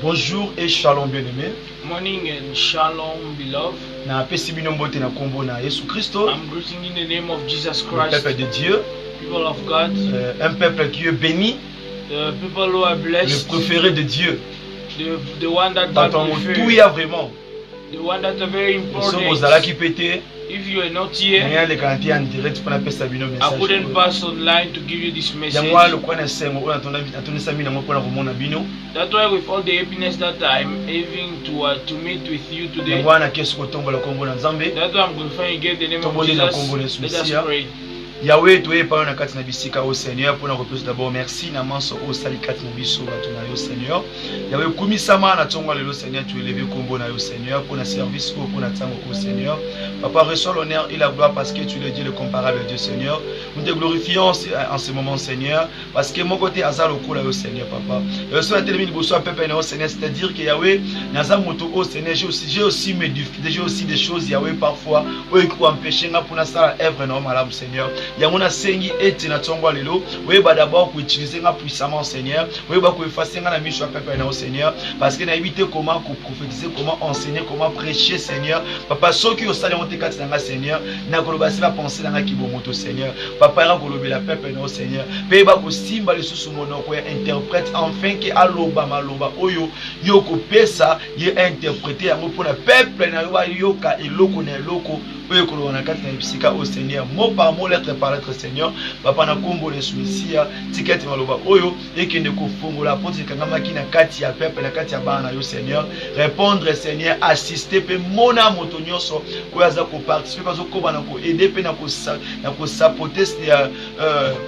Bonjour et shalom bien-aimé. Morning and shalom, beloved. Na pesibino mbote na kombo na Yesu Christo. I'm greeting in the name of Jesus Le Christ, peuple de Dieu, people of God, un peuple qui est béni, the people who are le blessed, préféré de Dieu. the one that Dans God ton monde, tout prefers, y a vraiment. the one that are very Nous sommes aux important. alaki pété. If you are not here, Rien les quantités en direct pour na pesabino I message. couldn't pass online to give you this message. Yangwa le kwa na sengo on atona sami na moko na komona bino. That's why with all the happiness that I'm having to meet with you today, Yangwa na kesu kotombola kombo na Nzambe. that's why I'm glorifying again the name of Tombolela Jesus. kombo na Let us Messiah. pray. Yahweh toye pa na kati na bisika au Seigneur pour na repose d'abord merci na manso au sali kati na biso bato na yo Seigneur. Yahweh kumisama na tongo lelo Seigneur tu élevé kombo na yo Seigneur pour na service pour na tango au Seigneur. Papa reçois l'honneur et la gloire parce que tu es le Dieu le comparable Dieu Seigneur. Nous te glorifions en ce moment Seigneur parce que mon côté azar au cours yo Seigneur papa. Reçois la télévision bosso peuple na Seigneur c'est-à-dire que Yahweh naza moto au Seigneur j'ai aussi mes difficultés, j'ai aussi des choses Yahweh parfois où il faut empêcher nga pour na sala œuvre normale Seigneur. Yamona sengi ete na tongo lelo weba d'abord pour utiliser nga puissamment Seigneur weba ko effacer nga na miso peuple na Seigneur parce que na éviter comment prophétiser, comment enseigner, comment prêcher Seigneur papa soki au sali monte kati na Seigneur na koloba se va penser na ki bomoto Seigneur papa ra kolobe la peuple na Seigneur pe ba ko simba le susu monoko ya interprète enfin que aloba maloba oyo yoko pesa ye interpréter yango pour na peuple na yo yoka eloko na eloko oyo ko na kati na bisika au Seigneur mot par mot lettre par lettre Seigneur papa na kombo le Messia tiketi maloba oyo ekende ko fongola porte kangama ki na kati ya peuple na kati ya bana yo Seigneur répondre Seigneur assister pe mona moto nyonso ko aza ko participer parce ko bana ko aider pe na ko sapoter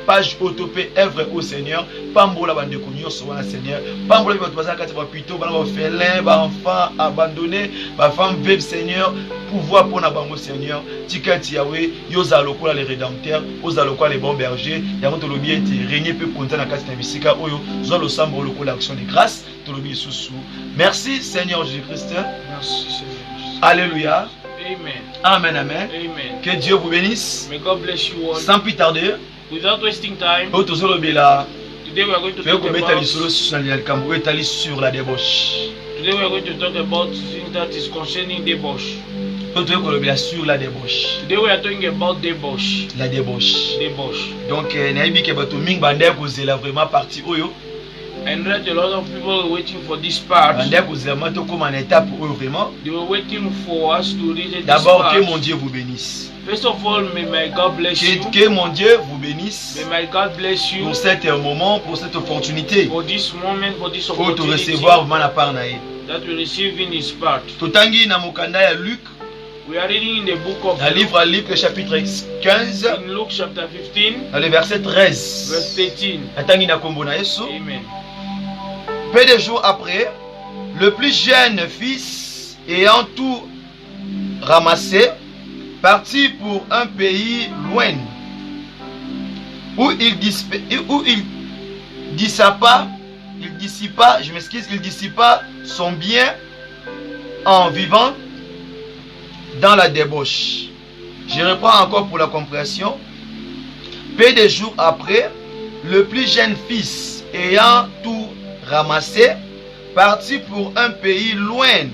page autopé œuvre au Seigneur pambola bande ko nyonso wana Seigneur pambola ba baza kati ba plutôt bana ba félin ba enfants abandonnés ba femmes veuves Seigneur pouvoir pour na bango Seigneur tikati Yahweh yoza lokola les rédempteurs oza lokola les bons bergers yango to lobi ete régner pe konta na kati na bisika oyo zo lo sambo lokola action de grâce to lobi susu. Merci Seigneur Jésus-Christ. Merci Seigneur. Alléluia. Amen. Amen, amen. Amen. Que Dieu vous bénisse. May God bless you all. Sans plus tarder, Without wasting time, today we are going to talk about sur la débauche. Today we are going to talk about things that is concerning debauch. Sur la débauche. Today we are talking about debauch. La débauche. Debauch. Donc, naïbi ke bato ming bande kozela vraiment partie oyo. And that a lot of people were waiting for this part. Bande kozela mato comme en étape oyo vraiment. They were waiting for us to read this D'abord part. que mon Dieu vous bénisse. First of all, may my God bless you. Que mon Dieu vous bénisse. May my God bless you Pour cet moment, pour cette opportunité. for this moment, for this Faut te opportunity recevoir vraiment la part naïe. that we receive in His part. Totangi na mokanda ya Luc. We are reading in the book of Dans le livre à Luc, le chapitre 15, in Luke chapter 15, dans le verset 13. verse 13. Atangi na kombo na Yesu. Amen. Peu de jours après, le plus jeune fils, ayant tout ramassé, partit pour un pays loin, où il dissipa son bien en vivant dans la débauche. Je reprends encore pour la compréhension. Peu de jours après, le plus jeune fils, ayant tout ramassé, partit pour un pays loin,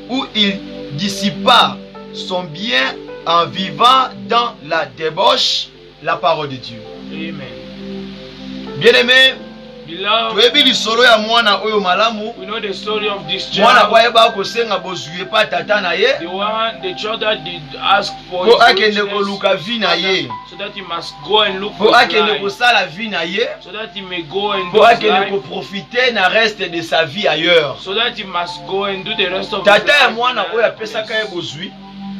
où il dissipa son bien en vivant dans la débauche, la parole de Dieu. Amen. Bien-aimé, Beloved, toyebi lisolo ya mwana oyo malamu. we know the story of this Mwana child. kwayeba kosenga bozwie pa tata na ye. The child that did ask for Po his akende richness, koluka vi na ye. so that he must go and look Po for his akende life, kosala vi na ye. so that he may go and Po do his akende life, koprofite na reste de sa vie ailleurs. so that he must go and do the rest of his Tata ya life. mwana oyo apesaka ye bozwi.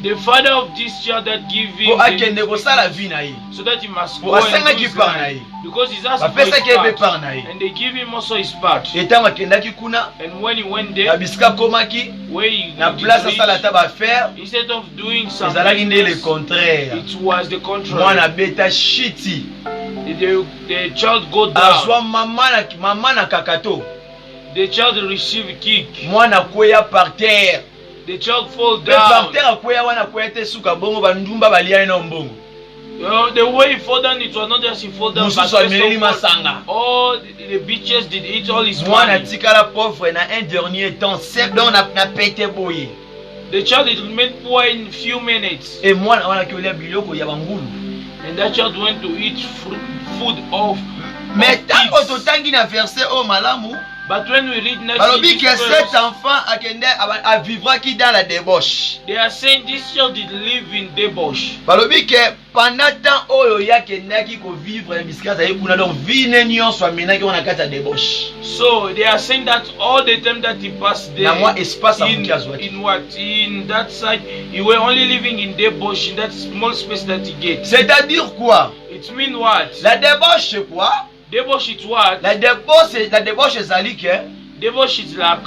The father of this child that give him Po akende kosala vi na ye. so that he must Po go and do asengaki his part na life, ye. because he's asking for his Bapesaki ye pe part, part na ye. and they give him also his part. Etango akendaki kuna. And when he went Na there, bisika komaki. where he Na did place reach, asala ta bafaire. instead of doing some Ezalaki nde le business, contraire. it was the contrary. Mwana beta shiti. The child go down. Azwa mama na kakato. The child received kick. Mwana kweya par terre. The child fall Pe par down. terre akweya wana kweya te suka bongo bandumba balia na mbongo. The way he fall down, it was not just he fall down, but Mususu ameleli masanga. all the bitches did eat all his Mwana money. tikala pauvre na un dernier temps. C'est donc na pété boye. The child it remained poor in few minutes, Et mwana wana ki olia biloko ya bangulu. and that child went to eat food of Mais tango pigs. totangi na verset o malamu, But when we read next to balobi this que cet verse, enfant akende a vivra qui dans la débauche. they are saying this child did live in debauch. Balobi que pendant temps oyo yakendaki ko vivre na bisika za kuna donc vie ne nyonso amenaki wana kati ya débauche. So they are saying that all the time that he passed there, Na mwa espace in, amuki azwaki. in what in that side, he were only living in debauch in that small space that he gets. C'est-à-dire quoi? It means what? La débauche c'est quoi? Debauch is what? La débauche ezali que Debauch is like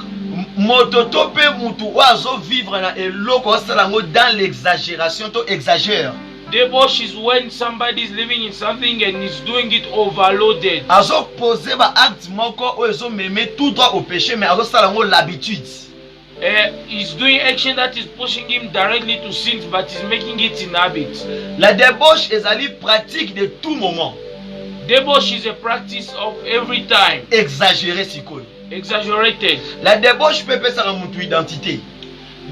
moto to pe mutu ozo vivre na eloko osala ngo dans l'exagération to exagère. debauch is when somebody is living in something and is doing it overloaded. Azo poser ba acte moko oyo ezo meme tout droit au péché mais azo sala ngo l'habitude. He's doing action that is pushing him directly to sin, but he's making it in habit. La débauche ezali pratique de tout moment. Debauch is a practice of every time, Exagéré sikoyo. exaggerated. La débauche peut pesara mutu identité.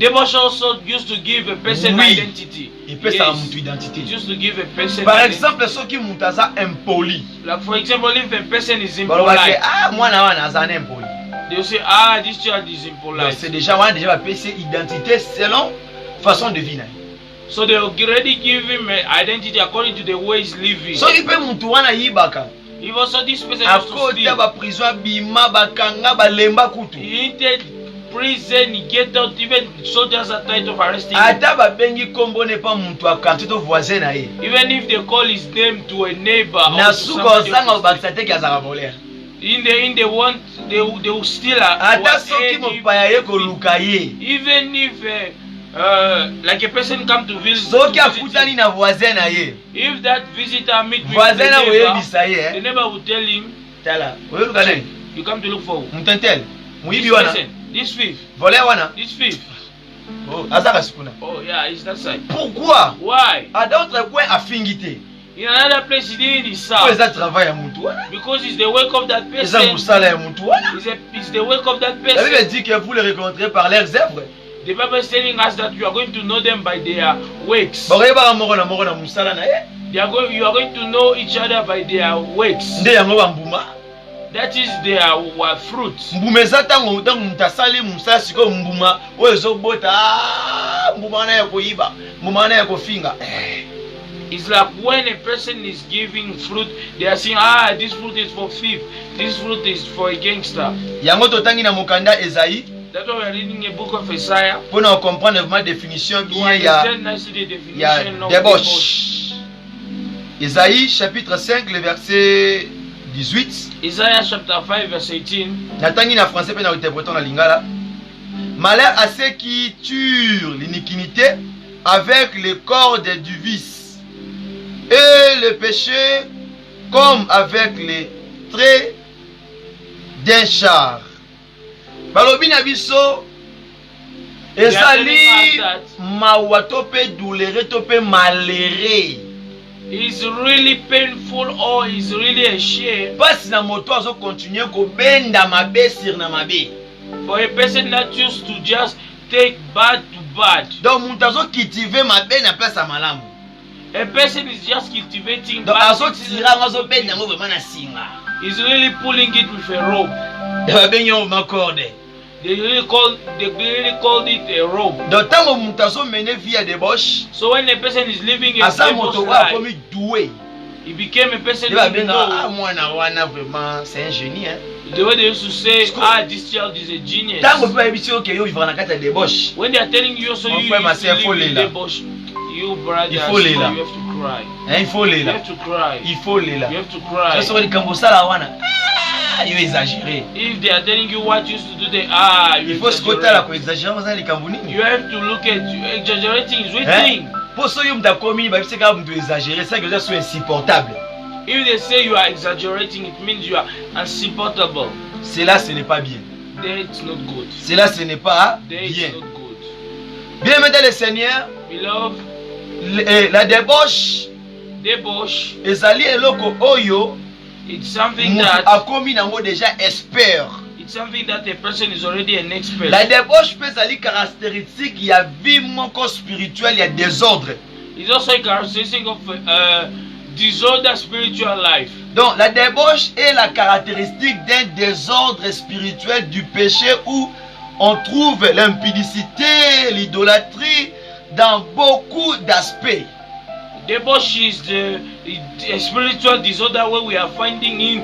Debauch also used to give a person Oui. identity. Il pesara Yes. mutu identité. It used to give a person Par identity. exemple, soki mutu aza impoli. Like for example, if a person is Balobake impolite, ah mwana wana aza na impoli. they will say, ah, this child is Donc impolite. c'est déjà wana déjà va passer identité selon façon de vie na ye. So they already give him an identity according to the way he's living. Soki pe mutu wana yibaka If also this person used to akota steal, ba prison abima bakanga balemba kutu. he entered prison, he get out, even soldiers are trying to arrest him. Ata babengi kombo ne pa mutu akanti to voisin na ye. Even if they call his name to a neighbor or Na to suka somebody ozanga else, obakisa te ki azaka voleur. in they want they will steal Ata soki mopaya ye koluka ye. even if like a person come to visit, Soki akutani na voisin na ye. if that visitor meet with the Voisin na neighbor, oyebisa ye. the neighbor will tell him, Tala, oyoluka nani? you come to look for Mutentel. this Muyibi wana. person, this thief, Voleur wana. this thief. Oh, azaka sikuna. Oh yeah, it's that side. Pourquoi? Why? A d'autres points afingi te. In another place he didn't Po decide eza travail ya mutu wana. because it's the work of that Eza person. musala ya mutu wana. It's the work of that La Bible person. dit que vous les rencontrez par leurs œuvres. The Bible is telling us that you are going to know them by their works. Bakoyebaka moko na musala na ye. You are going to know each other by their works. Nde yango bambuma. That is their fruit. Mbuma eza ntango mutu asali musala sikoyo mbuma oyo ezobota mbuma wana ya koyiba mbuma wana ya kofinga. It's like when a person is giving fruit, they are saying, ah, this fruit is for thief, this fruit is for a gangster. Yango totangi na mokanda Esaïe That's why we are reading a book of Isaiah pour nous comprendre vraiment définition to bien ya understand nicely the ya definition of debauch. débauche. Esaïe chapitre 5 le verset 18. Isaiah chapter 5 verse 18. Natangi na français pe na interprétant na lingala. Malheur à ceux qui tuent l'iniquité avec les cordes du vice et le péché comme avec les traits d'un char. Balobi na biso ezali mawa to pe douleur to pe malheureux. Is really painful or is really a shame Pasi na moto azo continuer ko benda mabe sur na mabe. for a person that used to just take bad to bad. Donc mutu azo cultiver mabe na place ya malamu. A person is just cultivating Donc bad azo things. tira azo benda yango vraiment na singa. He's really pulling it with a rope. Babengi yango makorde. They really called it a rope. Donc tango mutu azo mener vie ya débauche, So when a person is living a asa debauch moto oyo life, akomi doué. he became a person Nde who babenga ah knows. mwana wana vraiment c'est un génie hein. The way they used to say, ah, this child is a genius. Tango pe bayebisi yo ke yo vivra na kati ya débauche. When they are telling you, so Mon you frère, ma used to sœur, live faut in lela. debauch, you brother, Il faut sister, lela. you have to cry. Hein, il faut You lela. have to cry. Il faut lela. You have to cry. Sasa likambo sala wana. Ah, yo exagéré. If they are telling you what you used to do, they you Il faut sikotala ko exaggerate. exagérer wana likambo nini? You have to look at exaggerating is Hein? waiting. Po so yo mta komi ba biseka mtu exagérer, ça que ça soit insupportable. If they say you are exaggerating, it means you are unsupportable. Cela ce n'est pas bien. Then it's not good. Cela ce n'est pas Then bien. it's not good. Bien, mesdames les seigneurs, Beloved, la débauche Debauch, ezali eloko oyo it's something mutu that akomi nango déjà expert. it's something that a person is already an expert. La débauche peut ezali caractéristique ya vie moko spirituelle ya désordre. It's also a characteristic of disorder spiritual life. Donc la débauche est la caractéristique d'un désordre spirituel du péché où on trouve l'impudicité, l'idolâtrie dans beaucoup d'aspects. Debauch is the spiritual disorder where we are finding in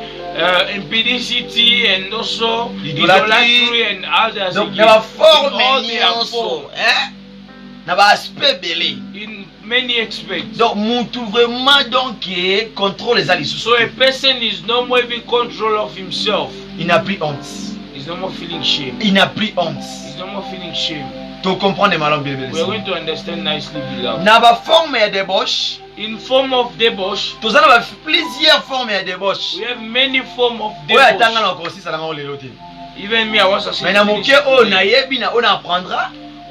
impudicity and also idolatry and others. Donc, again. na ba forme In all their nyonso, form, na ba aspect belé. in many aspects. Donc mutu vraiment donc contrôle les alis. So a person is no more even control of himself. Il n'a plus honte. He's no more feeling shame. Il n'a plus honte. He's no more feeling shame. Tu comprends les malheurs bien bien. We are going to understand nicely, beloved. Na ba forme ya débauche, In form of debauch, tous en a plusieurs formes ya débauche. we have many form of Oyo atanga debauch. na kosisa na lelo te. Even me, I was Mais na moke o na yebi na on apprendra.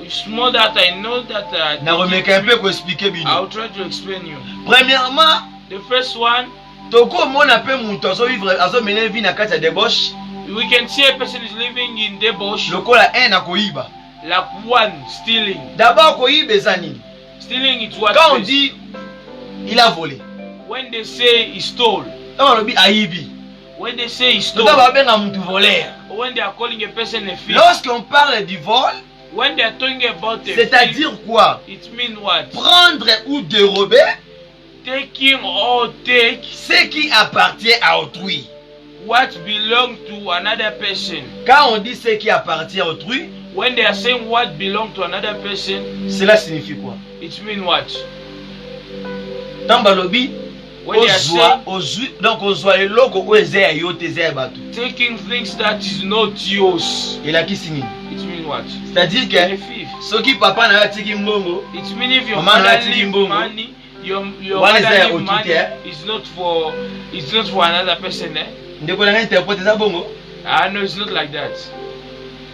small that I know that Na remeka un peu ko expliquer bino. I'll try to explain you. Premièrement, The first one, toko mona pe mutu azo vivre azo mener vie na kati ya débauche, we can see a person is living in debauch, lokola un na koyiba. like one stealing. D'abord koyiba eza nini? Stealing is what Quand on first. dit il a volé, When they say he stole, on lobi ayibi. when they say he Tota stole, ba benga mutu voleur. when they are calling a person a thief, Lorsqu'on parle du vol, when they are talking about a thief, c'est-à-dire quoi? it means what? Prendre ou dérober Taking or take ce qui appartient à autrui. what belongs to another person. Quand on dit ce qui appartient à autrui, When they are saying what belongs to another person, cela signifie quoi? it means what? Tamba lobi When they are saying ozwi, donc ozwa eloko oyo eza ya yo te eza ya bato. taking things that is not yours, Elakisi nini? it means what? C'est-à-dire A que thief. soki papa na yo atiki mbongo, It means if your Mama father na tiki leave mbongo. money, your One is mother there leave otuti, money, eh? it's not for another person, eh? ndeko na nga interprète eza bongo. I know it's not like that.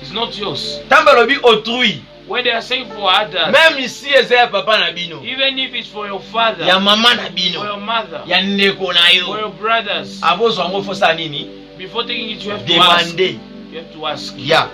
It's not yours. Tamba lobi autrui, When they are saying for others, même ici eza ya papa na bino, even if it's for your father, ya mama na for bino, your mother, ya ndeko na for yo, your brothers, abozwa ngo fosa nini? before taking it, you have to ask. Demander. You have to ask. Ya.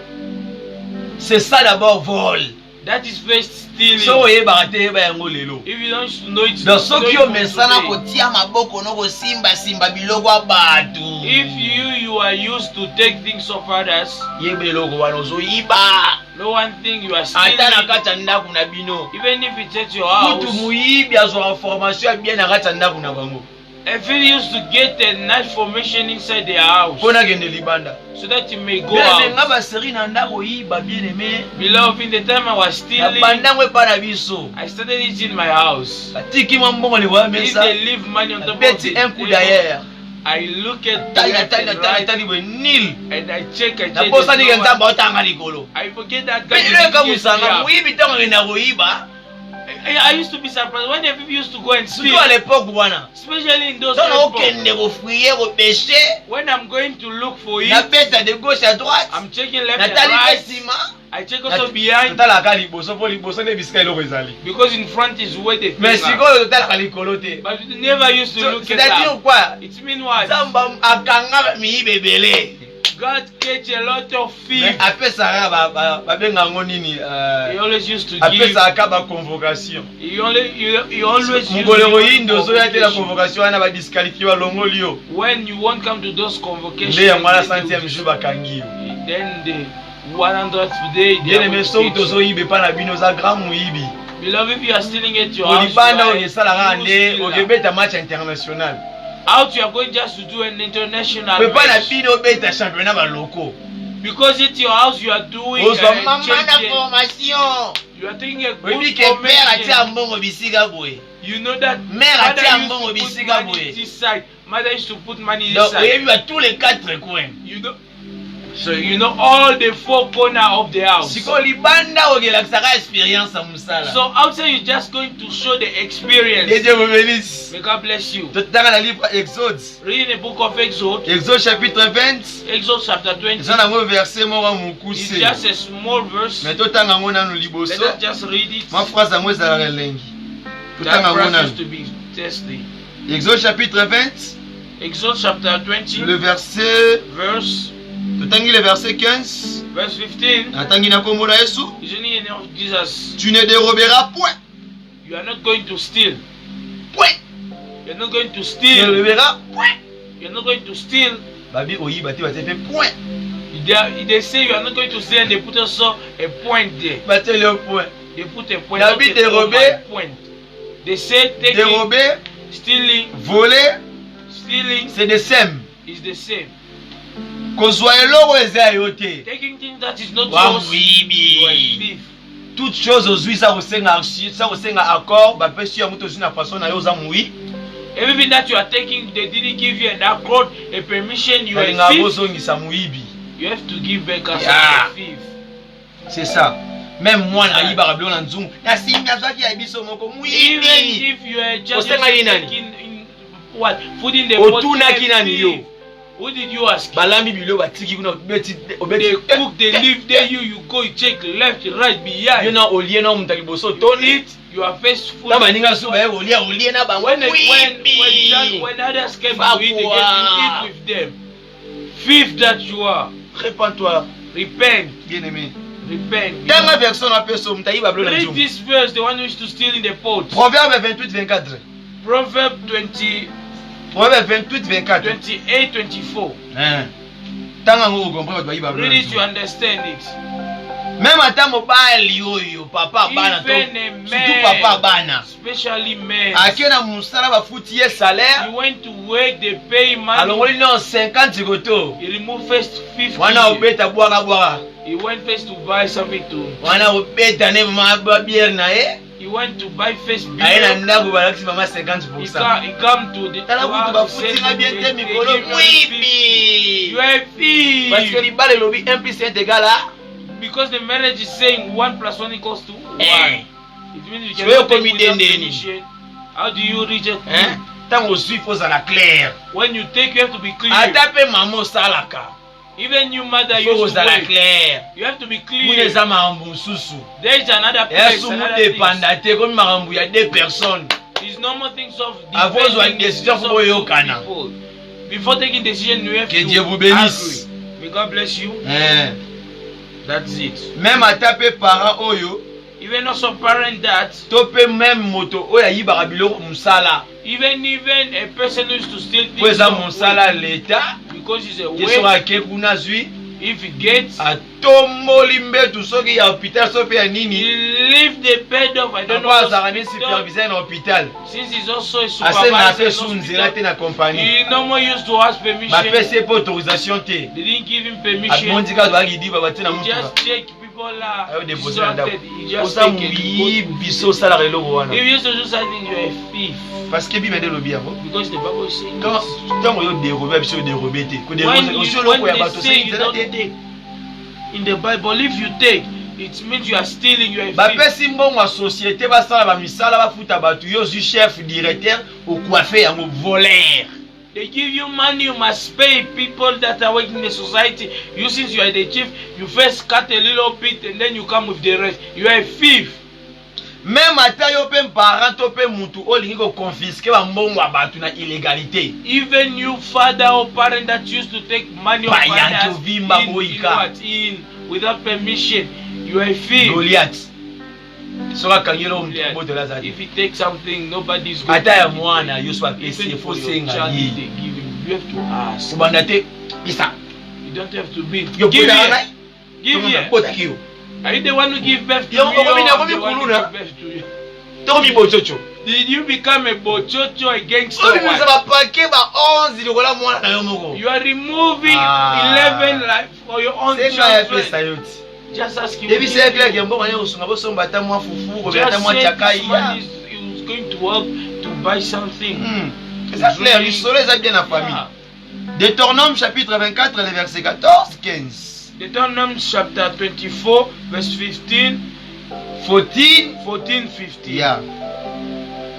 C'est ça d'abord vol. That is first stealing. So oyebaka te yeba yango lelo. If you don't know it, Donc soki know yo it mesana today. kotia maboko no kosimba simba biloko ya bato. If you are used to take things of others, Yeba eloko wana ozoyiba. no one thing you are Ata na stealing. kati ya ndako na bino. Even if it's at your house, Kutu muyibi azwa information ya bien na kati ya ndako na bango. if you used to get a nice formation inside their house, Pona kende libanda. so that you may go Bien nga out. ba série na ndako yiba bien aimé. Beloved, in the time I was Na stealing, bandango epa na biso. I started it in my house. Atiki mwa mbongo le wa If mesa. they leave money on top of Beti the un coup table, d'ailleurs. I look at the Tali left tali and tali right, tali bwe nil. and I check. Na posa ni there's no nzamba one. otanga likolo. I forget that guy. Pele ka didn't get musanga me out. muyibi tango ngenda koyiba. I used to be surprised when the people used to go and Surtout steal, à l'époque bwana. especially in those Tona days. okende kofuye kopeshe. When I'm going to look for Na it, beta de gauche à droite. I'm checking left Na and tali right. pesima. I check also behind, Totalaka liboso po liboso nde bisika eloko ezali. because in front is where the Mais things are. sikoyo totalaka likolo te. But we never used to look at C'est-à-dire that. quoi? It means what? Nzamba akanga miyibi ebele. God catch a lot of Mais thieves. apesaka babenga ngo nini? He always used to give. Apesaka ba convocation. He always used to Mongolero give yindo ozoya te la convocation. convocation wana badisqualifie balongoli yo. When you won't come to those convocations, Nde yango wana then they centième will- jour bakangi yo. then the 100th day they Bien are aimé going soki to teach. tozoyiba epa na bino oza grand moyibi. Beloved, if you are stealing at your house, Kolibanda you oyo are esalaka a nde stealer. okebeta match international. Out you are going just to do an international Pepa na match. bino obeta championnat baloko. Because at your house you are doing Ozwa a mama na change. formation. You are taking a Oyebi good ke père atia formation. mbongo bisika boye. You know that Mère mother atia used mbongo to put bisika money boye. this side. Mother used to put money Donc this side. oyebi ba tous les quatre coins. You know, so you know all the four corners of the house. Siko libanda okelakisaka expérience ya mosala. So outside you're just going to show the Et experience. Dieu vous bénisse. May God bless you. Totanga na livre Exode. Read the book of Exodus. Exode chapitre 20. Exodus chapter 20. Eza nango verset moko It's mokuse. just a small verse. Mais totanga yango nanu Let liboso. us just read it. Ma phrase yango ezalaka elengi. That Totanga yango verse nanu. used to be testy. Exode chapitre 20, Exode chapter 20, le verset, verse totangi le verset 15, 15. natangi na kombo na Yesu, Is in the name of Jesus. tu ne déroberas point, You are not going to steal. point, You're not going to tu ne steal. déroberas point. You're not going to steal. Babi oyiba te bate fait point, They say you are not going to steal, and they put also a point there. bate le point. They put a point. David not a dérobé. point. They say taking, Dérober, stealing, voler, stealing c'est des sèmes. is the same. Kozwa eloko eza yo te. Taking things that is not Wa yours, you are a mwibi. thief. Toute chose ozwi sa kosenga accord, bapesi ya mutu ozwi na façon na yo oza mwi. Everything that you are taking, they didn't give you an accord, a permission. You are Balinga a thief. bozongisa muibi. You have to give back as Yeah. a thief. C'est ça. Même moi na yibaka bilo na nzungu. Na simbi azwaki ya biso moko Even muibi. if you are just Osenga ye nani? taking in what food in the Otunaki nani yo? Who did you ask? Balambi bilo batiki kuna obeti They obeti. cook, they leave there. You go, you check left, right, behind. Yo na olie na mutaki boso toni. You are first food. Na baninga so ba olie na bango. When others came to eat, they get to eat with them. Fifth that you are. Répands-toi, Repent. bien-aimé. Repent. Dans ma version na peso mutayiba bilo na Read nzungu. this verse, the one who used to steal in the pot. Proverbe 28-24. Proverb 20, Proverbe 28-24. 28, 24. Tanga ngo comprendre bayiba bilo. Read it, you understand it. Même ata mobali oyo papa bana to. Even a Surtout papa man, bana. especially men, Akena musala bafuti ye he salaire. went to work, they pay money. Alongoli no 50 koto. He removed first 50. Wana obeta bwaka bwaka. He went first to buy something to. Wana obeta ne mama bière na ye. He went to buy first beer. Aina ndako balakisi mama He 50%. come to the Tala kutu bafuti nga bien te mikolo mwibi. You are a thief. Parce que libale lobi 1 plus 1 égale à Because the marriage is saying 1 plus 1 equals to 1. Eh. It means you Tu veux cannot take commis without d'endeni. permission. How do you reject? hein? Tant qu'on suit faut la claire. When you take, you have to be clear. Atape maman salaka. Even you mother Faut used to la wait. claire. You have to be Mune clear. za makambo susu. There is another Ya place, sumu another things. dépenda te comme makambo ya 2 personnes. It's normal things of Avant depending de décision, decisions faut of yo two kana. people. Before taking decision, you have Que to Dieu vous bénisse. agree. May God bless you. Hein. That's it. Même atape parent oyo, Even also parent that, tope même moto oyo ayibaka biloko musala. even a person who used to steal Po things eza from musala work, l'État. because he's a Keso way, ake kuna zwi. if he gets, Atomboli mbetu soki ya hôpital soki ya he nini. leave the bed of I don't know Papa azalaka ni hospital, superviseur na hôpital. since he's also a Asenga supervisor pe in su nzela hospital, te na compagnie. he normally used to ask permission. Bapesi pe autorisation te. They didn't give him permission. Abondi ka twaki di baba na He mutuka. just check people Ayo are déposer na ndako. distracted. He just Osa take it. muyi biso sala eloko wana. If you used to do something, you're a thief. Parce que Bible de lobi yango. Because the Bible is saying Quand this. tant yo dérober biso dérober te. Ko When dérober you, aussi when loko ya they bato say se you nzela don't te. take, in the Bible, if you take, it means you are stealing, you are a thief. Bapesi mbongo ya société basala ba misala bafuta bato yo zu chef directeur au coiffeur yango voleur. They give you money, you must pay people that are working in the society. You, since you are the chief, you first cut a little bit and then you come with the rest. You are a thief. Même ata yo pe parent to pe mutu olingi ko confisquer ba mbongo ya bato na illégalité. Even you father or parent that used to take money of Bayanto others vimba in boika. what? In without permission, you are a thief. Goliath. Soka kangelo Yeah. mboto la zadi. If you take something, nobody's going Ata ya to give mwana you. yo so Even apesi for fo your senga child, yi. they give him. You have to ask. Subanda te isa. You don't have to be. Yo Give pota here. ngai. Give here. Pota kiyo. Are you the one who give birth to Yo, me okomi na or komi the one who kuluna. give birth to you? To mi bochocho. Did you become a bochocho, a gangster? Omi What? bisa ba paquet ba 11 lokola mwana na yo moko. You are removing Ah. 11 life for your own Senga ya children. pesa yoti. Just ask him. Debi c'est clair que mbongo ya usunga bosomba ta mwa fufu ko beta Just mwa say chakai this ya. man is he was going to work to buy something. C'est clair, le soleil est bien la famille. Ah. Deutéronome chapitre 24, le verset 14, 15. Deuteronomy chapter 24, verse 15, 14, 14, 15. yeah.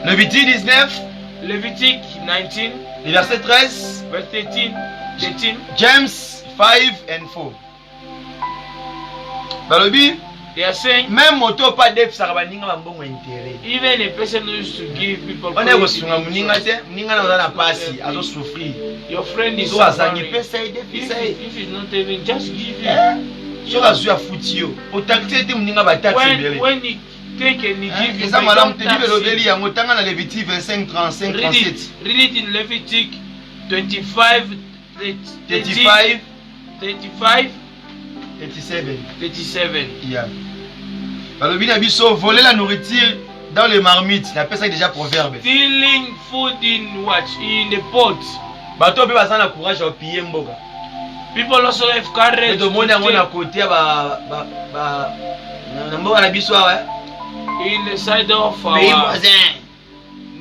Levitique 19, Levitic 19, le verset 13. verse 13, 13. James 5 and 4. Balobi, They are saying même moto pas def ça va ninga mbongo intérêt. even a person who used to give people On est kosunga muninga te, ninga na na pasi, azo souffrir. your friend is So azangi suffering. pesa ide pesa ide. If it's not even, just give him. So azu ya futio. O taxi te muninga ba taxi bele. When he take and he give you, Ça they madame don't te tax dit le it. beli yango tanga na Lévitique 25 35 37. Read it in Levitic 25, 35 35, 37. 37. Yeah. Balobi na biso voler la nourriture dans les marmites, on appelle ça déjà proverbe. Stealing food in what? In the pot. Bato pe bazana courage à piller mboka. People also have courage To mona ngona côté ba na mboka na biso awa. in the side of Pays our voisin.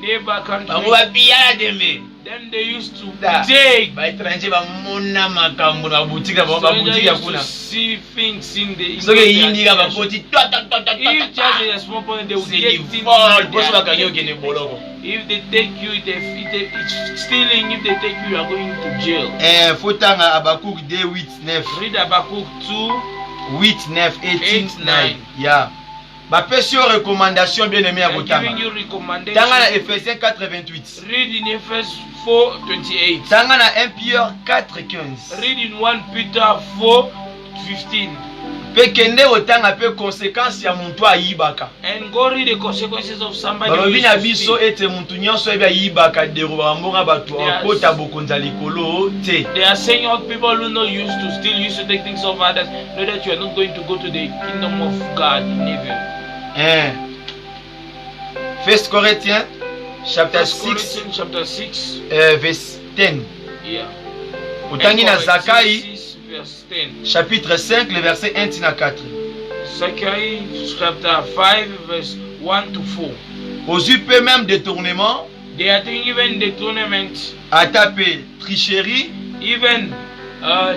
neighbor country. Bango ba pilla dembe. Then they used to Da. take Ba étranger ba mona makambo na boutique ba boutique ya used to kuna. see things in the So ke yindi ga ba If koti just a small point, they will c'est get du things vol, in boso ba kanyo their- kene boloko. If they take you, it's stealing. If they take you, you are going to jail. Faut tanga Habakkuk 2 8 9. Read Habakkuk 2. 8 9 18 8, 9. Yeah. Ba pesi yo recommandation bien aimé à I'm Botama. giving you recommendation. Tanga na Ephésiens 4 28. Read in Ephesians 4 28. Tanga na 1 Pierre 4 15. Read in 1 Peter 4 15. Pe kende otanga pe conséquence ya muntu ayibaka. And go read the consequences of somebody who Balobi used na to biso steal. ete muntu nyonso ebe ayibaka deroba mbonga bato Yes. akota bokonza likolo te. They are saying all people who know used to steal, used to take things of others, know that you are not going to go to the kingdom of God in heaven. 1 Corinthians chapter 1 6 Corinthians chapter 6. verse 10. Yeah. Otangi na 1 Zakai Corinthians 6 verse 10. chapitre 5 le verset 1 tina 4. Zechariah chapter 5 verse 1 to 4. Ozui pe même détournement, They are doing even the tournament, atape tricherie even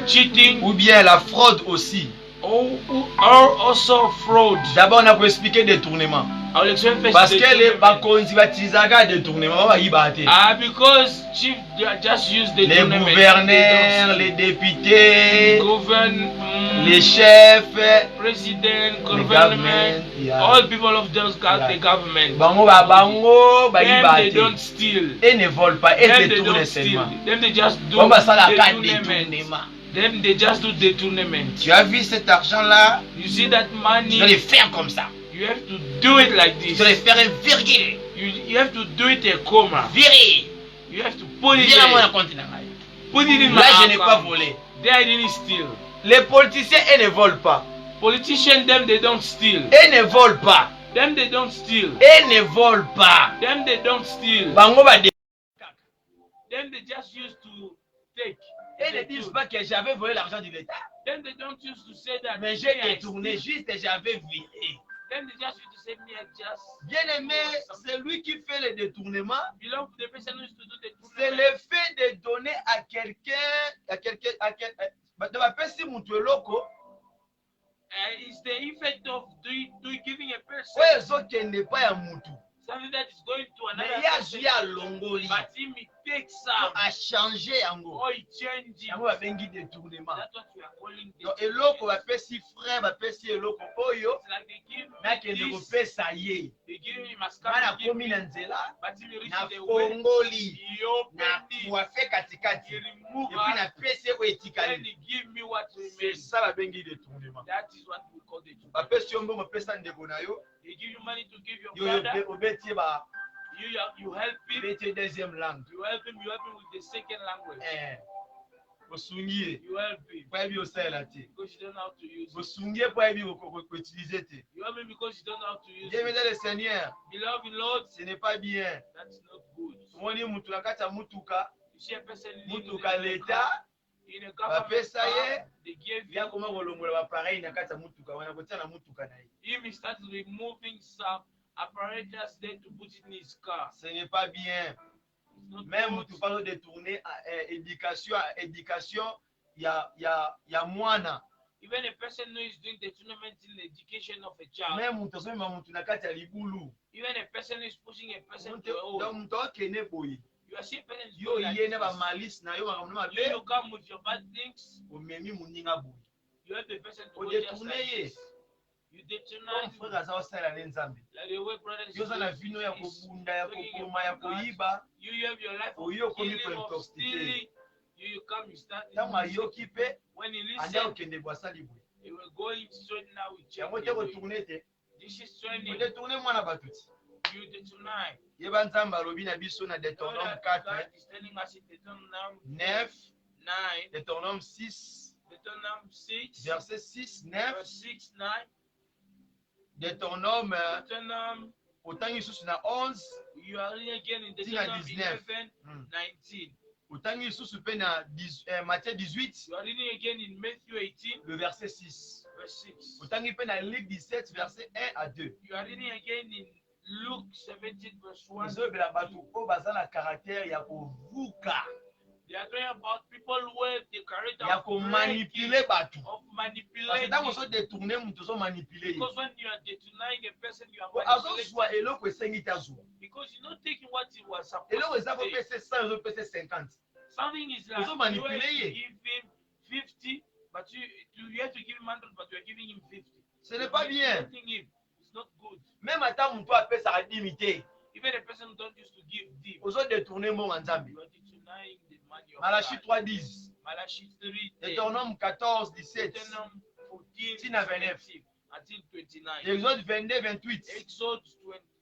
cheating, ou bien la fraude aussi. or also fraud. D'abord on a pour expliquer détournement. I will explain first Parce the que les tournament. bakonzi batizaga détournement ba yibate. Because chief just use the Les tournament. gouverneurs, les députés, government, les chefs, president, government, government, yeah. all people of those Yeah. the government. bango ba Them they yibate. don't steal. Et ne volent pas, et Them they détournent don't steal. seulement. Them they just do On va ça la the carte tournament. détournement. Them they just do the tournament. Tu as vu cet argent-là? You see that Tu dois le money? faire comme ça. You have to do it like Tu this. dois le faire un virgule. You have to do it a comma. Virer. You have to put it Virer mon there. compte na ngai. Put it in my Là, je n'ai pas account. volé. There I didn't steal. Les politiciens, ils ne volent pas. Politicians, them they don't steal. Ils ne volent pas. Them they don't steal. Ils ne volent pas. Them they don't steal. Bango ba de- Them they just used to take. Ils ne disent pas que j'avais volé l'argent de l'État. Then they don't used to say that. Mais j'ai détourné, juste que j'avais viré. Then they just used to say me I just. Bien aimé, c'est lui qui fait le détournement. Belong to the person who used to do the C'est tournament. le fait de donner à quelqu'un, de ma personne, mon loko. It's the effect of giving a person Ouais, zo kende pas ya mutu. something that is going to Mais another ya person. jui a longoli. But him he takes some A changé yango. or he changes. Yango ba bengi détournement. That's what we are calling the Donc eloko ba pesi frère, ba pesi eloko oyo, It's like they give na kende ko this, pesa ye. they give him must come Mana and give komi me, na nzela, but him reach na the way fongoli, he open na it, kuafe he katikati. remove Et puis na us, pesi ko then etikali. he give me what C'est remains. ça ba bengi détournement. That is what we call the Ba pesi yo mbongo pesa ndeko na yo, They give you money to give your yo brother. obeti ba You help him. obeti deuxième langue. You help him with the second language. Bosungie, You help him po yebi osala te. because you don't know how to use it. Bosungie po yebi utiliser te. You help him because you don't know how to use Dieu it. le Seigneur, Beloved Lord, ce n'est pas bien. that's not good. Moni mutu na kati ya mutuka, You see a person living mutuka in a leta, car, in a government bapesa car, ye, they give ya him. koma kolongola ba pareil na kati ya mutuka, wana kotia na mutuka na ye. He starts removing some apparatus there to put it in his car. Ce n'est pas bien. It's not Même good. mutu pas détourner éducation ya mwana. Even a person who is doing the tournament in the education of a child. Même mutu osoma mutu na kati ya libulu. Even a person who is pushing a person to Donc a mutu okene boye. You are seeing parents Yo do like yene ba this. malice na yo makambo na You mabe, come with your bad things. omemi muninga boye. You help the person to O go just détourner like ye. this. You Comme detonate frère aza osala na nzambe. like the way brothers Yo za na do vino ya is kobunda ya talking kokoma ya about God. koyiba. You have your life of Oyo komi killing, of kointoxiqué. stealing. You come, you start. Ntango ayoki mpe When you ande listen, okende bwasali boye. it will go in straight now with Yango change te the way. kotourne te. This is training. Kotourne mwana bato ti. You detonate. Yeba nzambe alobi na biso na Deutéronome 4, God is telling us in Deuteronomy 9, 9, Deutéronome 6, Deuteronomy 6, verset 6, 9, verse 6, 9, Deutéronome Deuteronomy, otangi lisusu na 11, you are reading again in Tina Deuteronomy 19. 11, 19. otangi lisusu mpe na Matthieu 18, You are reading again in Matthew 18, le verset 6. verse 6. otangi mpe na Luc 17, verset 1 à 2. You are reading again in Luke 17, verse 1. ezobela bato oyo baza na caractère ya kovuka, They are talking about people with the character ya of komanipule bato. of Parce que manipulating. ntango ozodetourne moto ozomanipule ye, Because when you are denying a person, you are azozwa manipulating. eloko esengi te azwa. Because you're not taking what he was supposed eloko to eza take. kopesa 100 ozopesa 50. Something is like Also you manipulate have to ye. give him 50, but you have to give him 100, but you are giving him 50. Ce n'est pas bien. Manipulating him. It's not good. Même ata moto apesaka dimi te, Even a person who don't used to give deep, ozodetourne mbongo ya nzambe. you are denying the money of Malachie God. 3:10, Malachi 3, Deutéronome 14, 17, Deuteronomy 14, Tina 29. 17, until 29. Exode 22, 28. Exode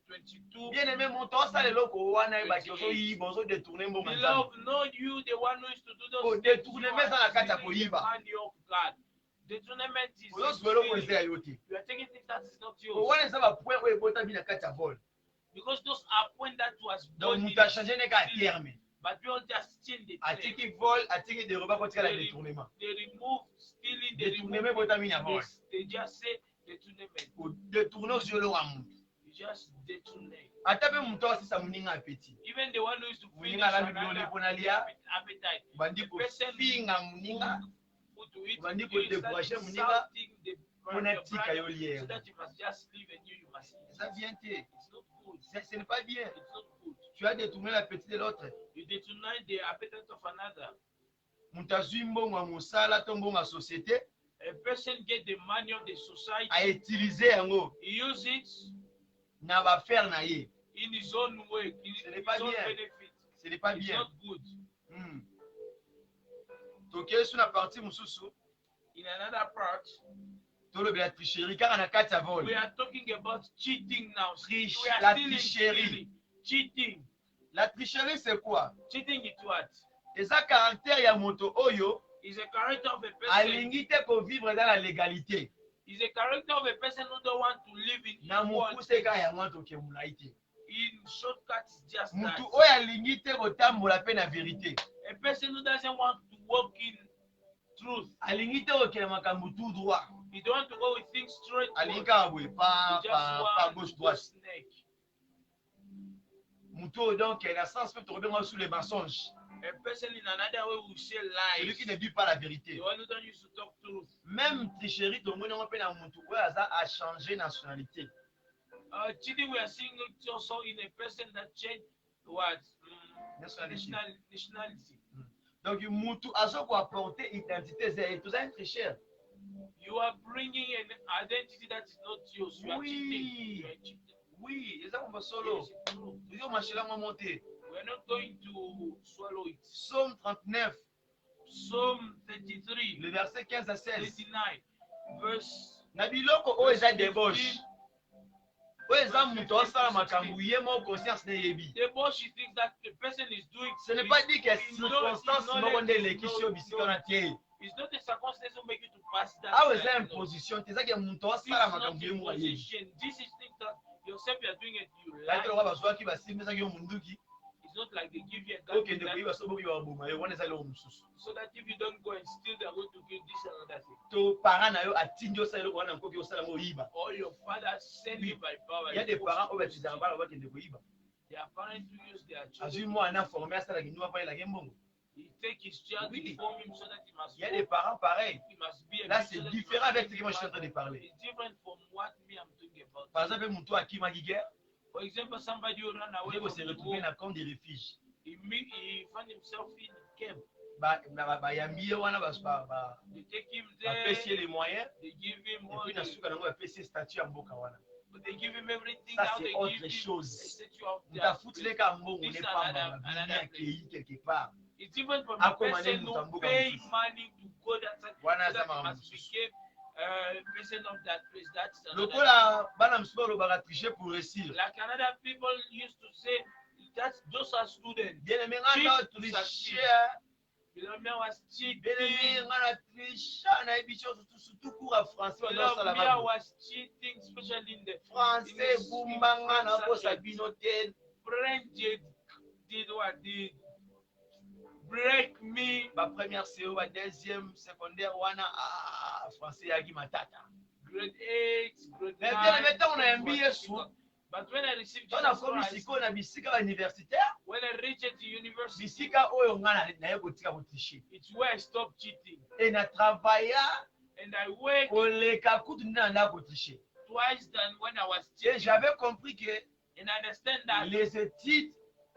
22. Bien aimé, moto osala eloko wana yebaki ozoyiba, ozodetourne mbongo ya nzambe. Beloved, know you, the one who is to do Oh, those things. détournement You are eza na kati ya stealing the koyiba. money of God. Detonnement is ozozwa eloko stealing. eza ya yo te. You are taking things that is not Oh, yours. wana eza bapoint oyo ebotami na kati ya bol. Because those are points that was Donc done moto achange neka a terme, but people just change the place. atiki vol, atiki deroba kotika la détournement. They remove stealing, they remove Détournement ebotami na bol. they just say detonnement. Détourne ozwi eloko ya moto. You just detonate. Ata mpe moto asisa moninga apeti, Even the one who is to finish moninga alambi biloko another mpona lia, appetite. bandi kofinga moninga Food to eat, bandi you start kodécourager moninga insulting the mpona your tika brother yo liere. so that you must just leave and you must eat. Eza bien te. It's not good. Ce n'est pas bien. It's not good. Tu as détourné l'appétit de l'autre. You detonate the appetite of another. Moto azwi mbongo ya mosala to mbongo ya société, A person get the money of the society, autilize yango he use it na bafaire na ye. in his own way, in Ce n'est his pas own bien. benefit. Ce n'est pas It's bien. not good. Tokei sur la partie mosusu, In another part, tolobela tricherie kaka na kati ya vol. we are talking about cheating now. Triche, We are la stealing, tricherie. stealing. Cheating. La tricherie c'est quoi? Cheating is what? Eza caractère ya moto oyo Is a character of a person. alingi te kovivre dans la légalité. Is a character of a person who don't want to live in Na equality. mokuse kaka yango toke molai te. In shortcut, it's just that. Mutu oyo alingi te kotambola pe na vérité. A person who doesn't want to walk in truth. Alingi te kokela makambo tout droit. He don't want to go with things straight. Alingi kaka boye pa He just want gauche to droite. snake. Mutu oyo donc na sens pe tokobenga sous les mensonges. A person in another way will say Celui lies. qui ne dit pas la vérité. The one who don't used to talk truth. Même tricherie tomoni yango pe na mutu oyo aza a changer nationalité. Cheating, we are seeing it also in a person that changed what? Nationalité. Nationality. Donc mutu azo ko apporter identité zé tout ça un tricheur. You are bringing an identity that is not yours. You are Oui. cheating. You are cheating. Oui, eza ko solo. Yes, it's true. Yo machela mo monter. We are not going to swallow it. Psaume 39, Psalm 33, le verset 15 à 16. 39, verse. Na biloko oyo eza débauche. Oyo eza mutu asala makambo ye mo conscience ne yebi. The boss, she thinks that the person is doing. Ce n'est pas dit que circonstance moko nde elekisi yo bisika na tie. It's not a circumstance to make you to pass that. Awa eza imposition, te eza ke mutu This is asala not makambo ye a mo yebi. position. This is things that yourself you are doing it. You Kati like. loka bazwaki basimbisaki yo munduki, It's not like they give you a gun okende koyiba so boki baboma yo wana eza eloko mosusu. so that if you don't go and steal, they are going to give this and another thing. To parent na yo atindi osala eloko wana nkoki osala ngo oyiba. Or your father send you by power. Il y a des parents oyo batizaka bana bakende koyiba. Their parents to use their Azwi children. mwana formé asalaki ndima pa elaki mbongo. He take his child, Oui. inform him so that he must. Il y a des parents pareils. He must be a Là, good c'est so that he différent must avec be ce que moi je suis en train de a- parler. It's different from what me I'm talking about. Par exemple, mutu akimaki guerre, For example, somebody who ran away il from se the retrouver war, dans un camp de refuge. he found himself in camp. bayambi ye wana They take him bapesi ye there. les moyens They give him et all puis na suka nango bapesi ye statut ya mboka wana. they give him everything. Ça Now c'est they autre give him a chose. statue of Mutu their afutile ka mbongo This ne is pamba another babini place. akei quelque part. It's even from Ako the mane person mutu who mboka pay mosusu. money to go that side, Wana so that zama he must mosusu. become person of that place. That's another Lokola bana msusu balobaka tricher pour réussir. like another people used to say that those are students. Bien aimé ngana tricher. Beloved was cheating. Bien aimé ngana tricher na ebicho surtout cours à français on doit Beloved la was cheating, especially in the français bumbanga na kosa binoten. French did what did break me. Ma première CO, ma deuxième secondaire wana français yaki matata. Grade 8, grade 9. Mais bien aimé tant on a un billet sous. But when I received On a comme siko na bisika universitaire. when I reached the university, Bisika oyo ngana na yeko tika kotishi. it's where I stopped cheating. Et na travailla And I worked koleka kutu na nda kotishi. twice than when I was Et cheating. j'avais compris que And I understand that les études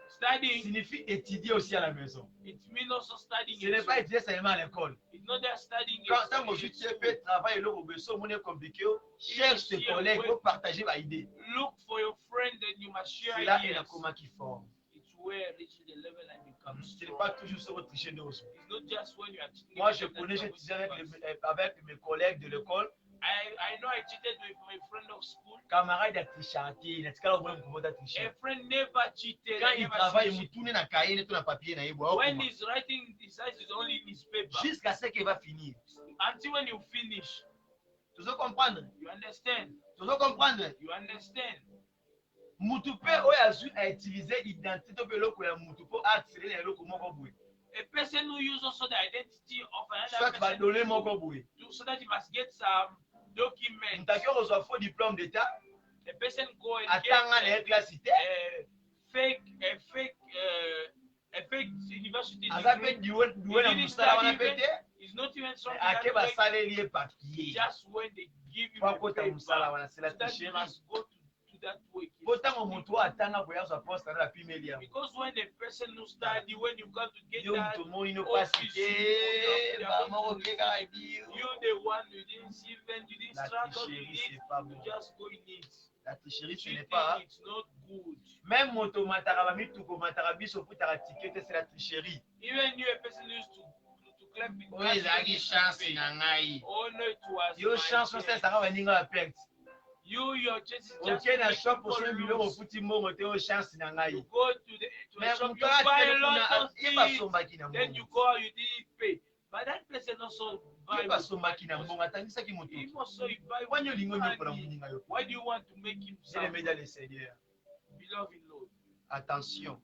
studying, signifie étudier aussi à la maison. it means also studying. Ce n'est pas étudier seulement à l'école. It's not just studying. Quand on fait travail, le robesso, mon est compliqué, cherche tes collègues pour partager ma idée. Look for your friend and you must share C'est là ideas. et la comment qui forme. It's where reaching the level I become Ce n'est strong. pas toujours sur votre tricher d'os. It's not just when you are cheating. Moi, je connais, j'ai étudié avec mes collègues de l'école. I know I cheated with my friend of school. Camarade a triché, il a A triché. friend never cheated. Quand I il never travaille, cheated. il tourne dans cahier, il tourne papier, When he's writing, he says it's only in his paper. jusqu'à ce qu'il va finir. Until when you finish, Tu dois comprendre. you understand. Tu dois comprendre. You understand. Mutupe oyo azwi a utiliser identité pe loko ya mutu po accélérer na eloko moko boye. A person who uses also the identity of Soit another ba person donner moko boye. so that he must get some document. Mutaki reçoit faux diplôme d'état, A person go and atanga na get classe cité, a fake university aza pe degree. doué na musala wana pete, It's not even something ake that fake, basaleli ye papier. just when they give you Po a akota paper, musala wana, c'est la so that you tricherie. must go to that work. Po tango mutu atanga boya azwa poste na pimeli ya. Because when the person who study, when you come to get Yo that, mutu moni no office, passe cité, ba moko keka dio. you the one you didn't even you didn't La struggle to tricherie, it, c'est pas you bon. just go in it. La tricherie, ce n'est Cheating, pas. it's not good. Même moto matara ba mituko matara biso putara ticket, c'est la tricherie. Even you, a person used to claim it. Oyo ezalaki chance na ngai. Oh no, it was Yo my chance chance. osesaka baninga ya perte. Your chance is just oke na to shop make osala people biloko lose. ofuti mbongo te oyo chance na You ngai. go to a Mais shop, moto you buy a atele lot kuna of ye things, basombaki na then you mbongo. go out, you didn't pay. But that person also buy. Ye basombaki na mbongo atangisaki moto. He also you buy Wani olingo with nyokola money. moninga yo. Why do you want to make him C'est le média le Seigneur. beloved Lord? Attention.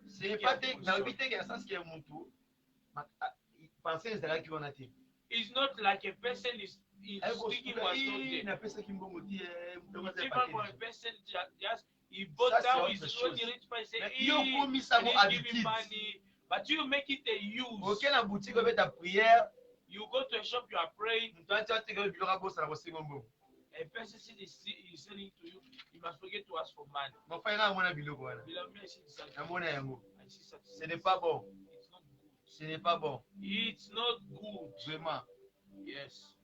Ce n'est pas te na obite ke sens ke moto. Pensez ezalaki wana te. It's not like a person is speaking was not there. napesaki mbongo te It's different for a person just he bought Ça, down c'est his autre own chose. rich person say, Mais "Hey, yo komisa mo I didn't give habitude. him money." But you make it a use. oke na boutique obeta prière You go to a shop, you are praying. moto ati atekeli biloko abosana kosenga mbongo. A person is selling to you. You must forget to ask for money. mofai nga amona biloko wana Beloved, me, I see this. namona yango. I see such. Ce n'est pas bon. It's not good. Ce n'est pas bon. It's not good. Vraiment. Yes.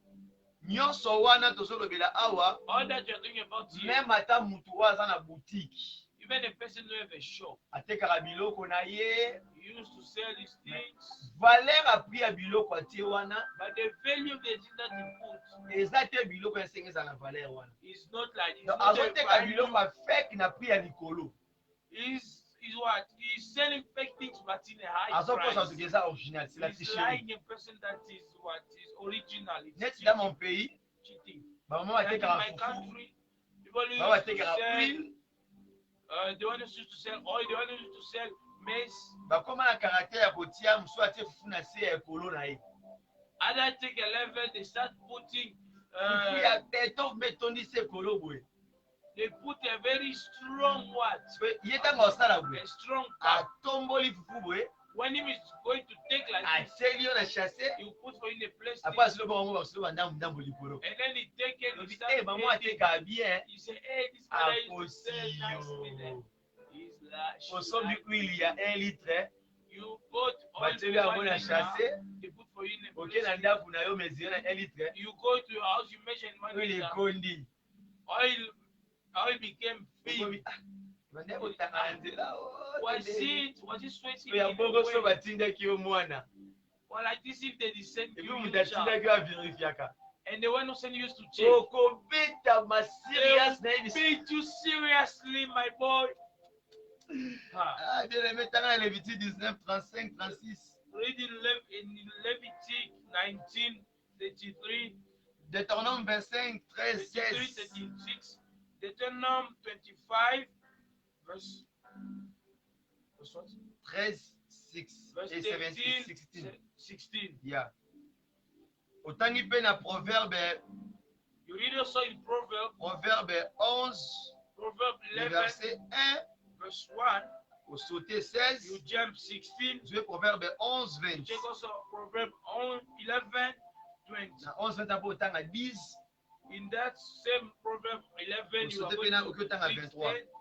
Nyonso wana tozolobela awa, All that you're doing about here, même ata mutu oyo aza na boutique even a person who have a shop, atekaka biloko na ye, he used to sell his things, valeur ya prix ya biloko atie wana but the value of the thing that he put eza te biloko esenge eza na valeur wana. is not like it's Donc not a azoteka biloko value. ya fake na prix ya likolo. Is what he's selling fake things but in a high Azoposa price. soki eza original, c'est la He's tricherie. lying a person that is what is original. It's Neti dans mon pays, cheating. bamama Like in batekaka my fufu, country, people who baba used to batekaka sell, huile, the one who used to sell oil, the one who used to sell maize. bakoma na caractère ya kotia mosusu atie fufu na se ya ekolo na ye. Other take a level, they start putting, Fufu ya beton betondisi ekolo boye. they put a very strong what? Ye ntango osala boye, A strong cup. atomboli fufu boye, When him is going to take like this, atieli yo na chasse, he will put for in a place, apres asilo bongo basilo bandambu ndambu likolo. and then he take it, he Lobi, start mama eating. ateka bien, He say, hey, this guy used to akosi sell nice with them. yo. He's like, Osombi huile ya 1 litre, You got oil Bateli for yango 1 na liter. chasser. They put for you in a Ok place. na ndaku na yo mesure na 1 litre. You go to your house, you measure in 1 Oyo liter. ekondi. Oil became thin. Bande botanga na nzela. Was it sweating Ya in bongo so a way? batindaki yo mwana. Or like this if they descend Et you puis in mutu the child. atindaki yo avérifiaka. And they were not sending you to check. Okobeta ma serious na They yebi. beat you seriously, my boy. Ah, bien aimé, t'as dans Lévitique 19, 35, 36. Read in Leviticus 19:33, Deutéronome 25, 13, 33, 16. 36, Deuteronomy 25, verse what? 13, 6 Verse et 13, 16. 16. Yeah. Otangi pe na Proverbe, You read also in Proverbs, Proverbe 11, Proverbs le 11, verset 1, verse 1. au sauté You 16. jump 16. Jouer Proverbe 11, You 20. check also Proverbs 11, 20. Na 11, 20 après otanga 10. In that same Proverb 11, you are going to read 10,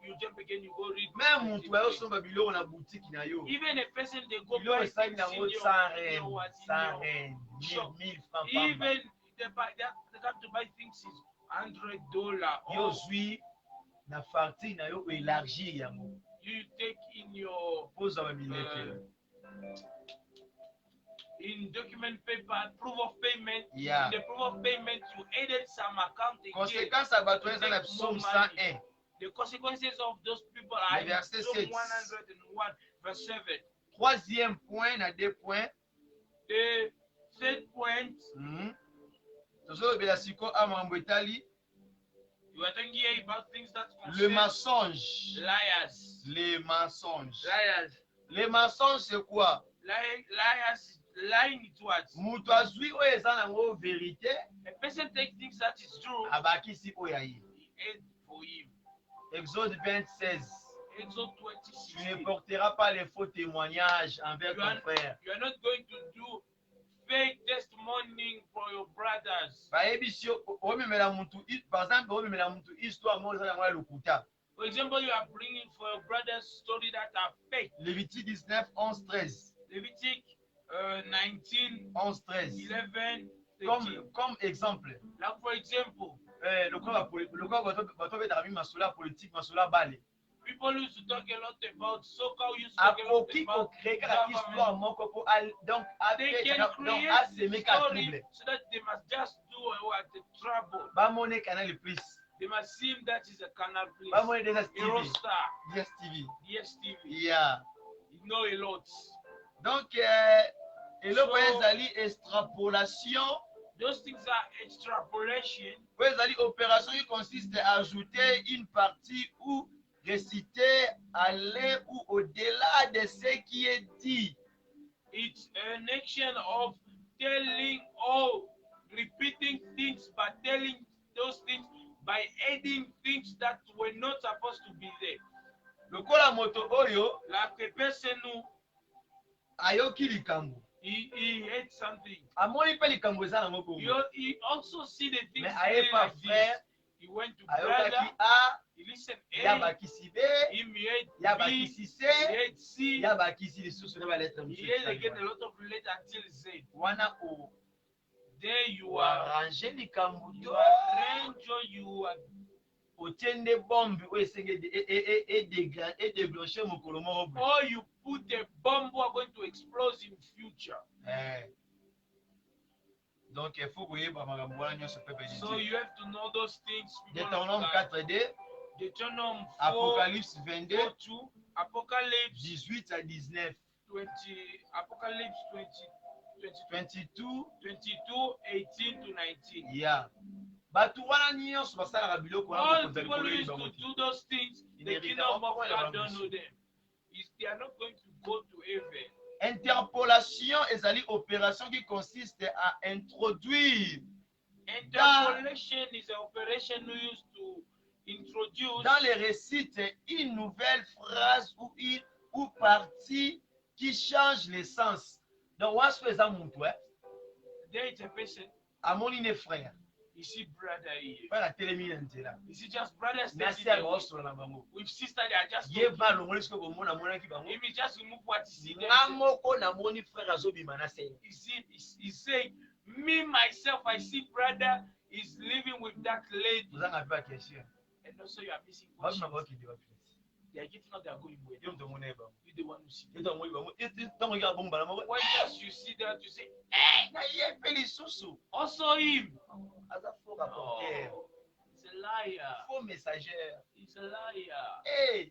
you jump again, you go read. Même mutu ayo somba biloko na boutique na yo. Even a person they go Biloko buy esali things na in ngo your 100 rand, 1000 francs. even they come to buy things is $100. Yo Oh, zwi na farti na yo élargir yango. you take in your Poza ba mileke. in document paper, proof of payment. Yeah. In the proof of payment, you added some account again. Conséquence à bato eza na Psaume 101. The consequences of those people are Le in verset Psalm 7. 101, verse 7. Troisième point na 2 points. The third point, Tozolobela siko amambo etali you are talking here about things that le concern mensonge. liars. Les mensonges. Liars. Les mensonges c'est quoi? Liars, lying to what? Mutu azwi oyo eza nango vérité A person takes things that is true, abakisi oyo aye. he aid for him. Exode 20, 16. Exode Tu ne 20:16. porteras pas les faux témoignages envers ton frère. You are not going to do fake testimony for your brothers. Bayebi si omemela mutu, par exemple, omemela mutu histoire mo eza nango ya lokuta. For example, you are bringing for your brother's story that are fake. Lévitique 19, 11, 13. Leviticus 19, 11, 13. 11, 13. Comme exemple, Like for example, bato betaka mi masolo politique, masolo bale. people used to talk a lot about soccer, used to talk a lot Akoki about kokréer kaka histoire government. moko po donc They can create asemer ka story trouble. so that they must just do what the trouble. Bamone Canal Plus. They must see that is a canal place. Bamone DSTV. Eurostar, DSTV. DSTV. Yeah. You know a lot. Donc eloko ezali extrapolation. Those things are extrapolation. Ezali opération qui consiste à ajouter une partie ou réciter, aller ou au-delà de ce qui est dit. It's an action of telling or repeating things, but telling those things by adding things that were not supposed to be there. Lokola moto oyo Like a person who ayoki likambo. he ate something. Amoni pe likambo eza nango ko. He also see the things Mais aye pa like frère, this. He went to ayokaki brother, A, he listened ya A, bakisi B, he ate ya B, bakisi C, he ate C, ya bakisi lisusu na ba lettre he ate again a lot of letter until he said, wana o there you are. arranger likambo You to arrange or you are otiende bombe oyo esenge déclencher mokolo moko boye. or you put a bomb who are going to explode in future. Donc il faut koyeba makambo wana nyonso pe So pédité. you have to know those things. people of Deutéronome God. 4:2, Deuteronomy 4, Apocalypse 22, 2, Apocalypse 18 à 19, 20, Apocalypse 20, 22, 22, 18 to 19. yeah. Bato wana nyonso basalaka biloko wana All kokonza people likolo used yebango to te. do those things. Il The est kingdom of évidemment God pas don't la know them. They are not going to go to heaven. Interpolation ezali opération qui consiste à introduire Interpolation is an operation used to introduce dans les récits une nouvelle phrase ou partie qui change le sens. Donc, on se fait ça, mon toit. there is a person, À mon frère. You see brother here. bana telemi na nzela You see just brothers na standing sere there baosola na bango with sister they are just ye talking. ba longoli soki bomona monaki bango If you just remove what you see there, nga moko namoni frère azobima na sere you see, he's saying, me myself, I see brother is living with that lady. ozanga mpe bakestion And also you are missing babima questions. bakokende wapi They are getting out, they are going where? yo moto omona ye bango You the one who see. ye to amoni bango ntango oki abongo bana moko When just you see that, you say, hey, na ye mpe lisusu also him. aza faux rapporteur Oh, he's a liar. faux messagère He's a liar.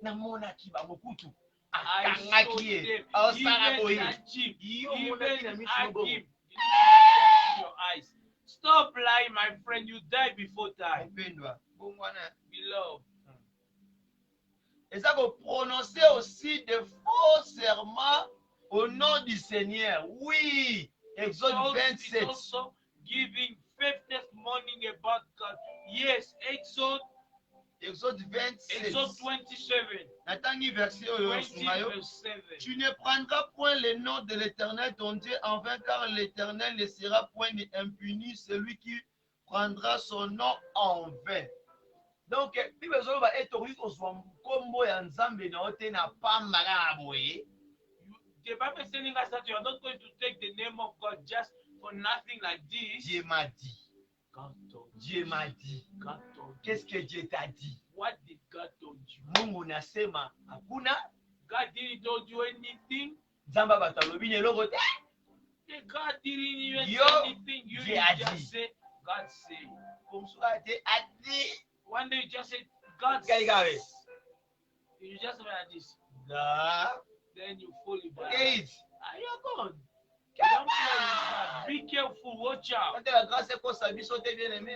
namonaki bango kutu I saw akangaki ye them. aosala Even boye at him. yo omonaki na Even miso at bongo him. You need to see your eyes. Stop lying, my friend. You die before time. opendwa bongo wana Beloved. eza koprononcer aussi de faux serments au nom du Seigneur. Oui, Exode It's 27. also giving faith testimony about God. Yes, Exode Exode 27. Exode 27. Natangi verset oyo 20 sunga yo. verse 7. Tu ne prendras point le nom de l'Éternel ton Dieu en vain, car l'Éternel ne sera point impuni celui qui prendra son nom en vain. Donc, Bible ezoloba etokoki kozwa nkombo ya Nzambe na yo te na pamba kaka boye. The Bible is telling us that you are not going to take the name of God just for nothing like this. Dieu m'a dit. God told you. Dieu m'a dit. God told you. Qu'est-ce que Dieu t'a dit? What did God told you? Mungu nasema hakuna. God didn't told you anything. Nzambe batalobi eloko te. God didn't even Yo, say anything. You Dieu a just dit. say, God say. Comme ça te a dit. One day you just say, God Gaïgawe. says. You just say like this. Da. Then you fall in bad. Eight. Are you gone? Don't play with God. Be careful. Watch out. Quand la grâce est qu'on s'habille, so t'es bien aimé.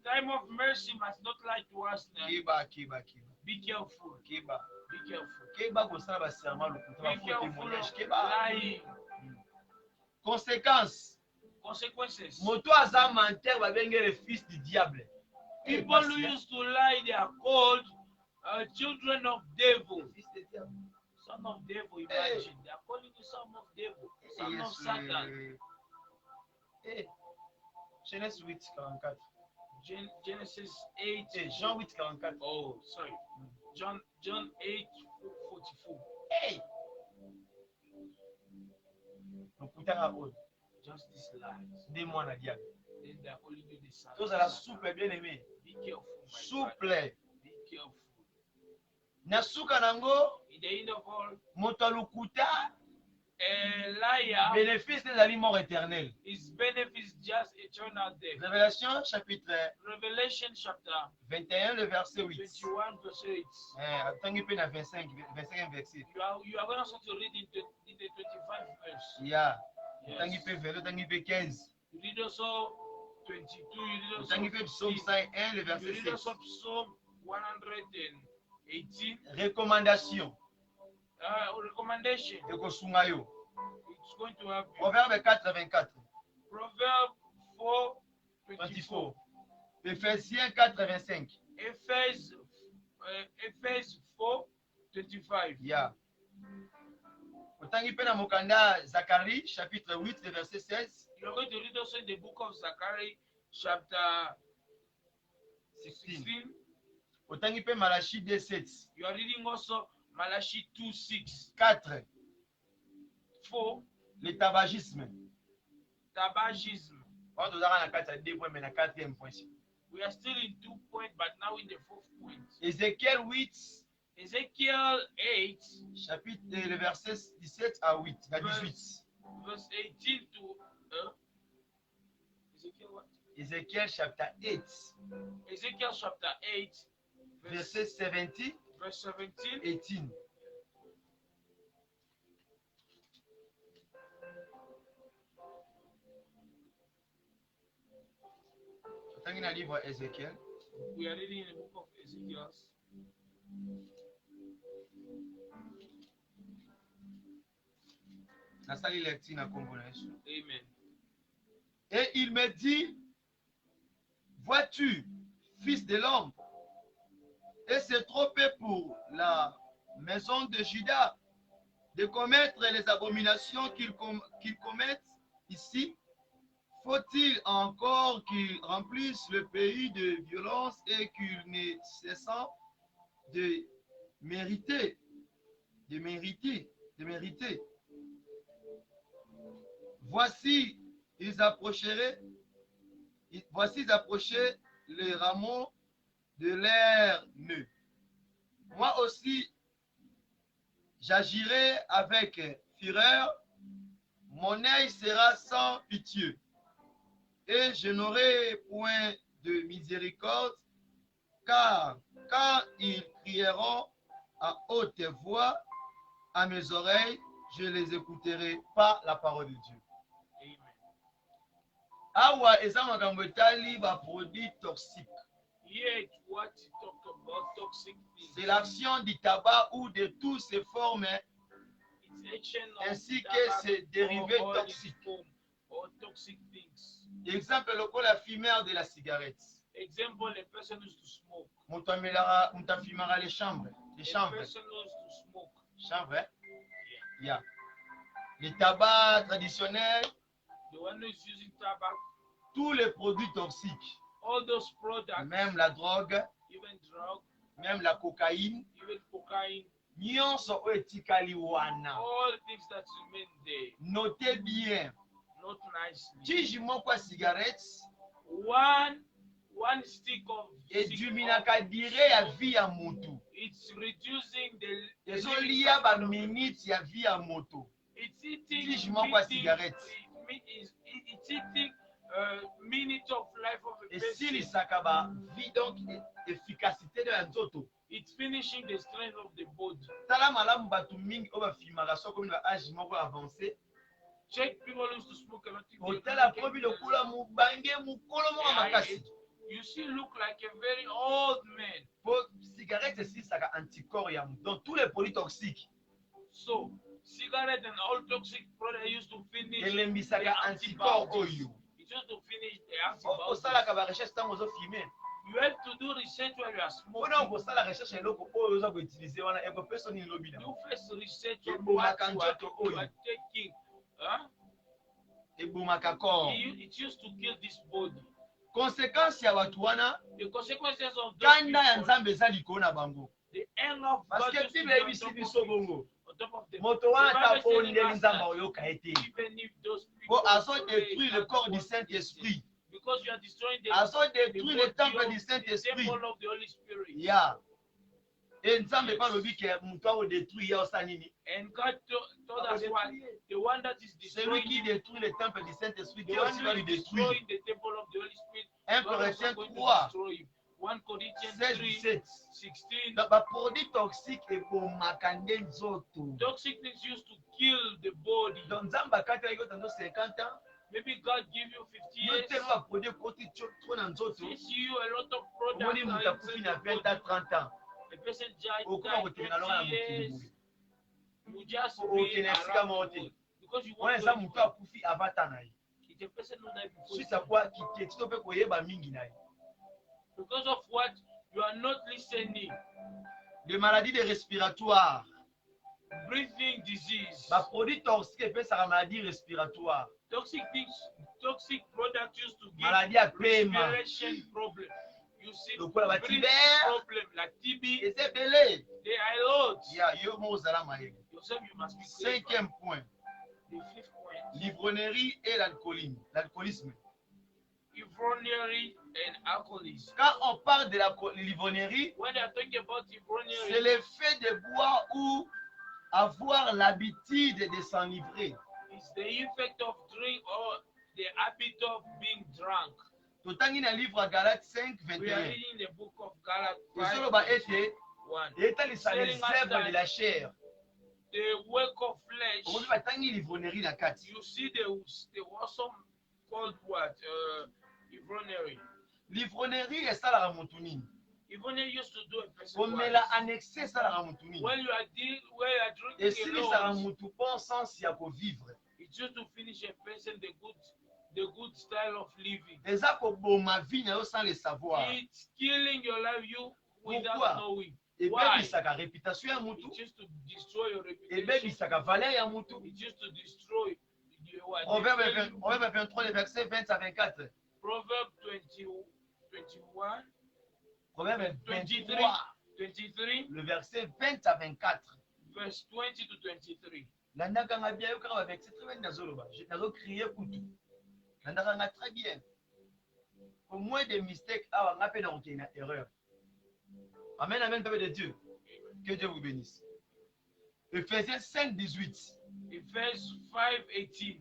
Time of mercy must not lie to us now. Kiba, kiba, kiba. Be careful. Kiba. Be careful. Kiba kosala ba serment lokuta ba Be faux careful témoignage. of Kiba. lying. Conséquence. Consequences. Moto aza menteur ba benge le fils du diable. People who used to lie, they are called children of devil. Fils du diable. Son of devil, imagine. They are calling you son of devil. Son of Satan. Genèse 8, 44. Genesis 8. Jean 8, 44. Oh, sorry. John 8, 44. Hey! Lokuta oyo. Just these lies. Nde mwana diable. Then they are calling you the son. Tozala souple bien aimé. Be careful, my brother. Souple. Be careful. Na suka nango In the end of all, moto lokuta a liar, bénéfice ezali mort éternel. his benefits just eternal death. Révélation chapitre Revelation chapter 21 le verset 8. 21 verse 8. Tangi pe na 25 verset. You are going to read in the 25 verse. Ya. Yes. Tangi pe 20, tangi pe 15. You read also 22. You read also Tangi pe psaume 15. 101 le You verset read 7. also Psalm 118. Recommandation. Recommendation. Ekosunga yo. It's going to help you. Proverbe 4:24. Proverbe 4, 24. 24. Ephésiens 4:25. Ephes 4, 25. Ya. Otangi pe na mokanda Zacharie chapitre 8 le verset 16. You are going to read also in the book of Zachariah, chapter 16. Otangi pe Malachie 2:7. You are reading also Malachi 2:6. 4. 4. Le tabagisme. Tabagism. On nous a na kati ya 2 points mais na 4e point. We are still in 2 points, but now in the 4th point. Ézéchiel 8 Ezekiel 8, chapitre le verset 17 à 8 à 18. verse 18 to Ezekiel what? Ézéchiel chapitre 8 Ezekiel chapter 8, verset 17 verse 17. 18. Dans le livre Ézéchiel, We are reading in the book of Ezekiel. na sali lecture na kombo na Yesu. Amen. Et il me dit, vois-tu, fils de l'homme, et c'est trop peu pour la maison de Juda de commettre les abominations qu'ils commettent ici. Faut-il encore qu'ils remplissent le pays de violence et qu'ils ne cessent de mériter, de mériter, de mériter. Voici, ils approchaient les rameaux de leur nœud. Moi aussi, j'agirai avec fureur, mon œil sera sans pitié, et je n'aurai point de miséricorde, car quand ils crieront à haute voix à mes oreilles, je les écouterai par la parole de Dieu. Amen. Awa eza makambo etali ba produits toxiques. Yet what you talk about toxic things. C'est l'action du tabac ou de toutes ses formes It's action of ainsi que tobacco ses dérivés or its toxiques. form or toxic things. Exemple lokola la fumeur de la cigarette. Example, a person used to smoke. Moto afimaka les chambres. Les A chambres. person used to smoke. Chambre, hein? Yeah. Les tabacs traditionnels, The one who is using tobacco, tous les produits toxiques, all those products, même la drogue, even drug, même la cocaïne, even cocaine, nyonso oyo etikali wana. all things that remain there, Notez bien, not nicely. tiji moko ya cigarette One stick of eduminaka dire ya vie ya motu. it's reducing the Ezolia ba minute ya vie ya moto. it's eating Tiji moko ya cigarette. it's eating minute of life of a person. Esilisaka ba vie donc efficacité de ya nzoto. It's finishing the strength of the body. Tala malamu batu mingi oyo bafimaka soko ni ba âge moko avancé. Check people used to smoke a lot. Otala probi lokula mubange mukolo moko makasi. You see, look like a very old man. Pour cigarette esilisaka anticorps ya moto. Donc tous les produits toxiques So, cigarette and all toxic products used to finish elembisaka the anticorps antibiotics. oyo. It used to finish the antibiotics. Osalaka ba recherche tango ozofume. You have to do research while you are Mpona smoking. kosala recherche eloko oyo oza koutilize wana ekopesa nini lobi na You first research on ebomaka what you nzoto are oyo taking. Huh? ebomaka corps. It used to kill this body. Conséquence ya watu wana The consequences of those kanda ya people, nzambe eza likolo na bango. the anger of God Parce que used to Bible be on eyebisi top of biso it. bongo. On top of them. Moto wana The ata Bible po telling ndenge us nzambe that oyoka ete. even if those Po people azo pray détruire that le corps du God Saint-Esprit. because you are destroying the Azo détruire le body temple of du the Saint-Esprit. temple of the Holy Spirit. Ya. Et nzambe pa lobi ke moto azo détruire ya osa nini. And God told us what the one that is Celui destroying qui détruit le temple du Saint-Esprit, the Dieu one aussi who va is lui détruire. destroying the temple of the Holy Spirit, 1 God is Corinthiens going to 3, destroy him. 1 Corinthians 16, 3, 17. 16. Donc, ba produit toxique ebomaka nde nzoto. Toxic things used to kill the body. Donc nzambe akati ayiko tango 50 ans, Maybe God give you 50 yo years. tellement ba produit koti trop na nzoto. Since you a lot of Omoni products mutu are akufi inside na the 20 body. ans, 30 ans. A person died Okuma kotekena longa na mokili 20 boye. years. You just Okay, be na esika around moko the te. world. Because you Wana want eza to mutu akufi avata na ye. it's a person who died before Suite you. à quoi kiketi to pe koyeba mingi na ye. Because of what you are not listening. Les maladies de respiratoire. Breathing disease. Ba produit toxique epesaka maladie respiratoire. Toxic things, toxic products used to give Maladie ya pema. respiration problem. You see, Lokola ba breathing tibere. problem like TB. Eza ebele. They are loads. Ya yo mo ozala mayele. Yourself, you must be clever. Cinquième point. The fifth point. L'ivrognerie et l'alcoolisme. Ivrognerie and alcoholism. Quand on parle de l'ivrognerie, When they are talking about c'est ivrognerie, le fait de boire ou avoir l'habitude de s'enivrer. it's the effect of drink or the habit of being drunk. Totangi na livre à Galates 5, We are 21. reading the book of Galatians Ezoloba ete 5:1. etalisa les œuvres de la chair. The work of flesh. Okoki batangi l'ivrognerie na kati. You see, there was some called what? Ivrognerie. L'ivrognerie esalaka motu nini? Ivrognerie used to do a person Komela what? annexe esalaka motu nini? When you are drinking Esilisaka alone, motu bon sens ya kovivre. it used to finish a person the good style of living. Eza koboma vie na yo sans le savoir. It's killing your life you without Pourquoi? knowing. Ebebisaka réputation ya motu. It used to destroy your reputation. Ebebisaka valeur ya motu. It used to destroy what? Proverbe 23, les versets 20 à 24. Proverb 21. Proverbe 23. 23, le verset 20 à 24. Verse 20 to 23. Nandakanga bien yo kaka avec c'est très bien nazoloba. Je nazo crier kutu. Nandakanga très bien. Au moins des mistakes à ngape na okena erreur. Amen, amen, peuple de Dieu. Que Dieu vous bénisse. Ephésiens 5, 18. Ephesians 5:18.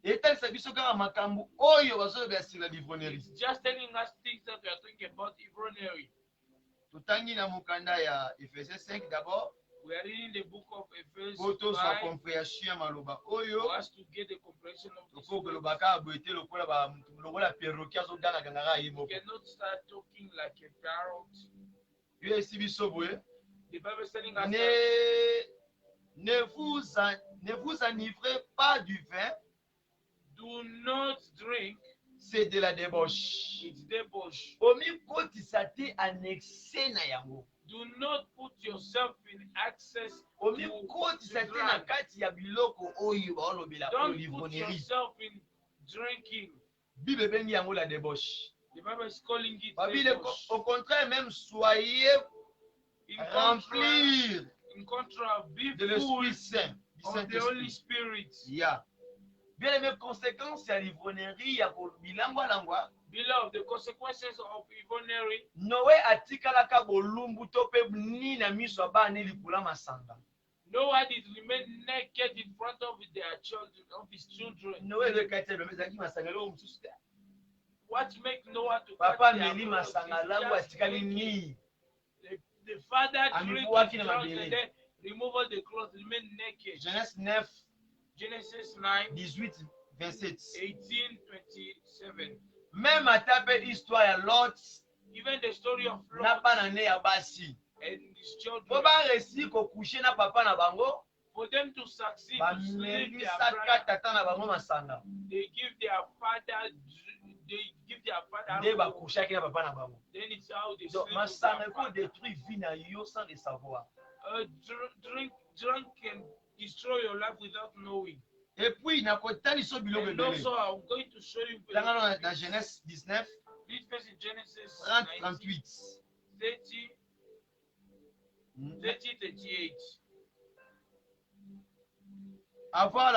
Et tel sabiso kaka makambu oyo bazoloba sur la livronnerie. It's just telling us things that we are thinking about Ivronary. Tutangi na mukanda ya Ephésiens 5 d'abord. We are reading the book of Ephesians Poto sa 5 compréhension maloba oyo. for us to get the comprehension of this. Faut que le baka aboité lokola ba lokola perroquet zo ganga ganga You yimo. cannot start talking like a parrot. Yo esibiso boye. The Bible is telling us Ne vous enivrez pas du vin, do not drink, c'est de la débauche. it's debauch. Omi kotisa te annexé na yango. Do not put yourself in access Omi to kotisa te drug. na kati ya biloko oyo baolobela Don't put livronnerie. yourself in drinking. Bible bengi yango la débauche. The Bible is calling it Babile debauch. au contraire même soyez remplir In contrast, be de full l'Esprit Saint, du of the Holy Saint-Esprit. Spirit. Yeah. Bien aimé, conséquence ya livronnerie ya bilangwa langwa. Beloved, the consequences of Ivronary, Noé atikalaka bolumbu to pe ni na miso abane likula masanga. Noah did remain naked in front of their children, of his children. Noé le kati bemezaki masanga lo mususu. What make Noah to Papa cut their meli clothes masanga is langu just atikali drinking. ni. The father Amekuwa drank kina his drugs mabele. and then remove all the clothes, remain naked. Genèse 9, Genesis 9, 18, 27. 18, 27. Même atape histoire ya Lot Even the story of na Lot bana ne ya basi. and his children, Po ba resi ko coucher na papa na bango, for them to succeed, ba to sleep meli their saka brother, tata na bango masanga. they give their father Nde ba alcohol. coucher na papa na bango. Then it's how they Donc sleep with masanga their ko father. détruire vie na yo sans le savoir. Drunk can destroy your life without knowing. Et puis na kotali so biloko And ebele. also, I'm going to show you Tanga na Genèse 19, this verse in Genesis 30, 19, 38. 30, 38. Avoir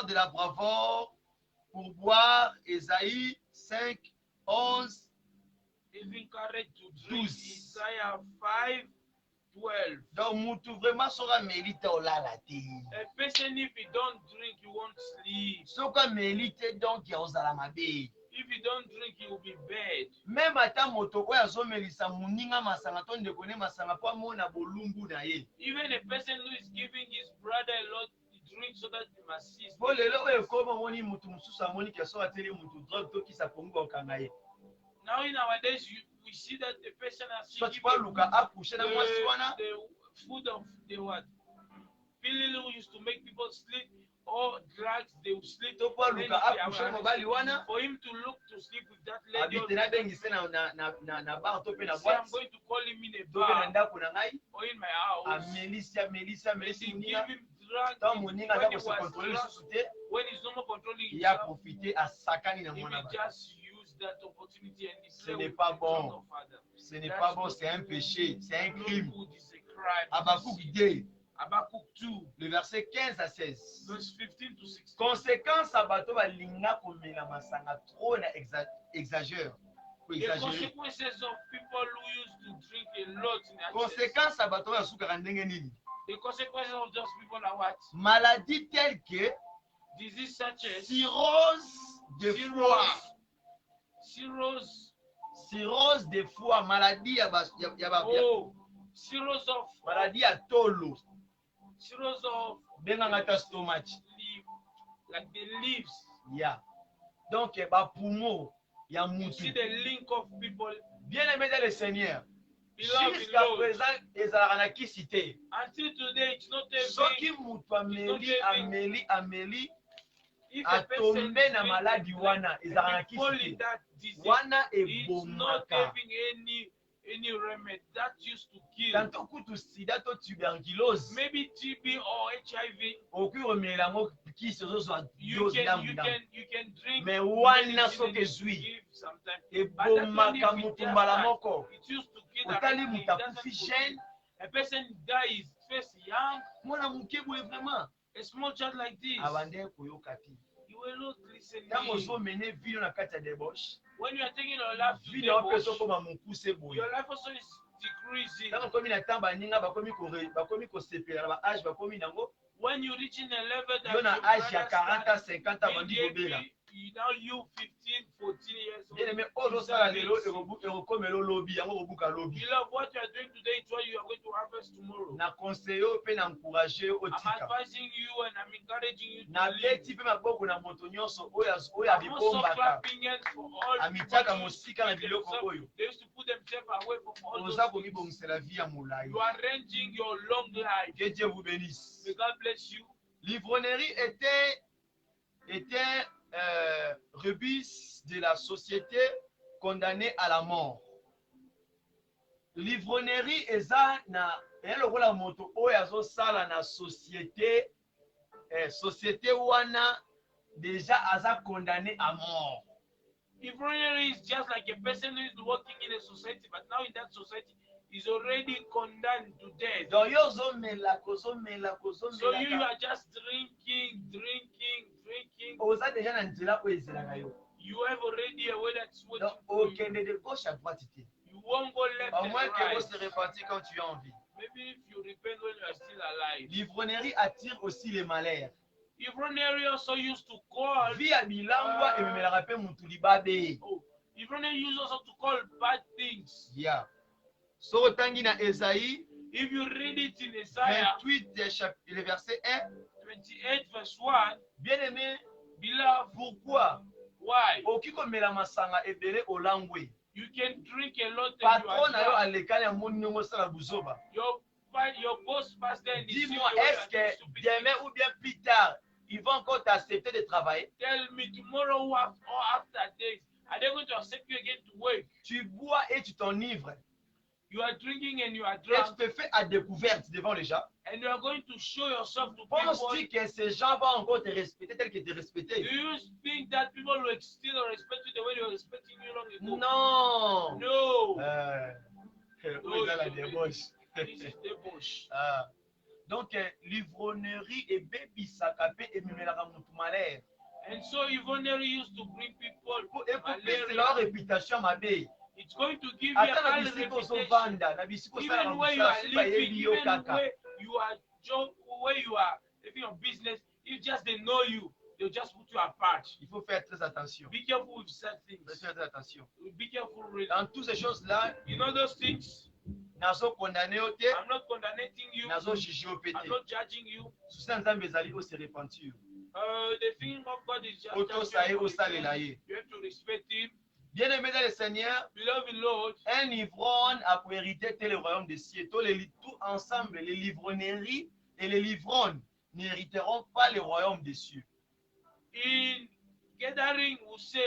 de la bravoure pour boire, Ésaïe 5, 11. Even courage to drink 12. Isaiah 5, 12. Donc, mutu vraiment sera mérite au lalate. A person, if you don't drink, you won't sleep. Soka mérite donc ya ozala mabe. If you don't drink, you will be bad. Même ata moto oyo azomelisa muninga masanga to ndeko ne masanga po amona bolumbu na ye. Even a person who is giving his brother a lot to drink so that he must cease. Po lelo oyo ekoma moni mutu mususu amoni keso ateli mutu drogue to kisa pongu okanga ye. Now in nowadays, we see that the person has So tu peux luka accoucher na mwasi wana. the food of the what? Pills who used to make people sleep, or drugs they will sleep. To po luka accoucher na mobali wana. For him to look to sleep with that lady, Abite na bengi se na bar to pe na say, I'm boîte. going to call him in a To pe na bar ndako na ngai. or in my house. Amelisa When they muninga. give him drugs, Tant when muninga he za ko was se contrôler drunk, susu te. when he's no more controlling Ya himself, profiter à sakani na he mwana will ba. just use that opportunity and he Ce say, n'est with pas the bon. drunk of father. Ce n'est pas bon, c'est un péché, c'est un No crime. good is a crime. Habakkuk 2, Habakkuk 2, le verset 15 à 16. verse 15 to 16. Conséquence à bato balinga komela masanga trop na exagère. Ko The exagérer. consequences of people who used to drink a lot in excess. Conséquence à bato ya suka ndenge nini? The consequences of those people are what? Maladie telle que Disease such as cirrhose de foie. Cirrhose. De foie, maladie Oh, cirrhose of maladie ya tolo. cirrhose of Benganga ta stomach. leaf, like the leaves. Yeah. Donc ba poumon ya You see mutu. the link of people. Bien aimé dans le Seigneur. Beloved in Jusqu'à Lord. présent, ezalaka na kisi te. Until today, it's not a Soki thing. mutu ameli If a person atombe na maladi wana ezalaka na fall kisi in te. that disease, Wana it's not ebomaka. having any any remedy that used to kill. Tantôt kutu sida to tuberculose. Maybe TB or HIV. Oku romela ngo kisi ozo You dose can drink. Mais wana medicine soke and zwi. give sometimes. E But that one, bomaka if it mutu just mbala start, moko. it used to kill Otali directly. It muta doesn't kufi go jeune. A person dies first young. Mwana muke boye vraiment. A small child like this, Abande koyoka ti. you will not listen. Tango zo mene video na kati ya debauche. When you are taking your life to Video debauch, peso koma mukuse boye. your life also is decreasing. Tango komi na tamba ninga bakomi ko sepela ba âge bakomi nango. When you reach in a level that Yo na your âge ya brothers 40 start 50 bandi immediately, kobela. now you 15, 14 years old. Bien aimé, ozo sala lelo erokomelo lobi yango kobuka lobi. Beloved, what you are doing today is what you are going to harvest tomorrow. Na conseiller yo pe na encourager yo I'm otika. advising you and I'm encouraging you to Na live. beti pe maboko na moto nyonso oyo I'm also abibombaka. clapping hands for all Amitiaka people mosika na who biloko themselves- oyo. they used to put themselves away from all those Oza things. komibongisela vie ya molai. You are arranging your long life. Que Dieu vous bénisse. May God bless you. L'ivrognerie était rebus de la société condamnée à la mort. L'ivrognerie eza na lokola moto oyo azosala na société société wana déjà aza condamné à mort. Ivronery is just like a person who is working in a society, but now in that society is already condemned to death. Donc yo ozomela kozomela So you kozomela are just drinking. oza déjà na nzela oyo ezelaka yo. You have already a way that's what Donc okende de gauche à droite te. you won't go left Au and moins que right. vous se repentir quand tu es en vie. Maybe if you repent when you are still alive. L'ivrognerie attire aussi les malheurs. Ivronery also used to call. Vie ya bilangwa ememelaka mpe mutu libabe. Oh, Ivronery used also to call bad things. Ya. So otangi na Esaïe If you read it in Isaiah 28 le verset 1. 28 verse 1, Bien-aimé, beloved, pourquoi why? oki komela masanga ebele olangwe? You can drink a lot and you Patron na yo are drunk. alekani ya moni nyongo sala buzoba. Your boss pastor and Dis-moi, est-ce que demain ou bien plus tard, ils vont encore t'accepter de travailler? tell me tomorrow or after days, are they going to accept you again to work? Tu bois et tu t'enivres. You are drinking and you are Et tu drunk, te fais à découverte devant les gens. and you are going to show yourself to Penses-tu people. que ces gens vont encore te respecter tel que tu es Do respecté? you think that people will still respect you the way they were respecting you long ago? Non. No. Où est la débauche? This is debauch. Ah. Donc, l'ivrognerie et bébisaka pe ememelaka mutu malheur. And so Ivronery used to bring people Et pour malaria. baisser leur réputation mabe. It's going to give you a Ata na bad bisika reputation. ozovanda, na bisika osala Even where you mosala, are soki bayebi living, yo even kaka. where you are job, where you are living your business, if just they know you, they'll just put you apart. Il faut faire très attention. Be careful with such Il faut things. faire très attention. Be careful with Dans toutes ces choses-là, you know those things. nazo condamné yo te, I'm not condemnating you. nazo juger yo pe I'm te. not judging you. Susi na Nzambe ezali ose repentir. The thing of God is just Otosa ye you osalela ye. have to respect Him. Bien-aimé dans le Seigneur, Beloved Lord, un ivrogne a pour hériter tel le royaume des cieux. Tout ensemble, les livrogneries et les livrognes n'hériteront pas le royaume des cieux. in gathering, we say,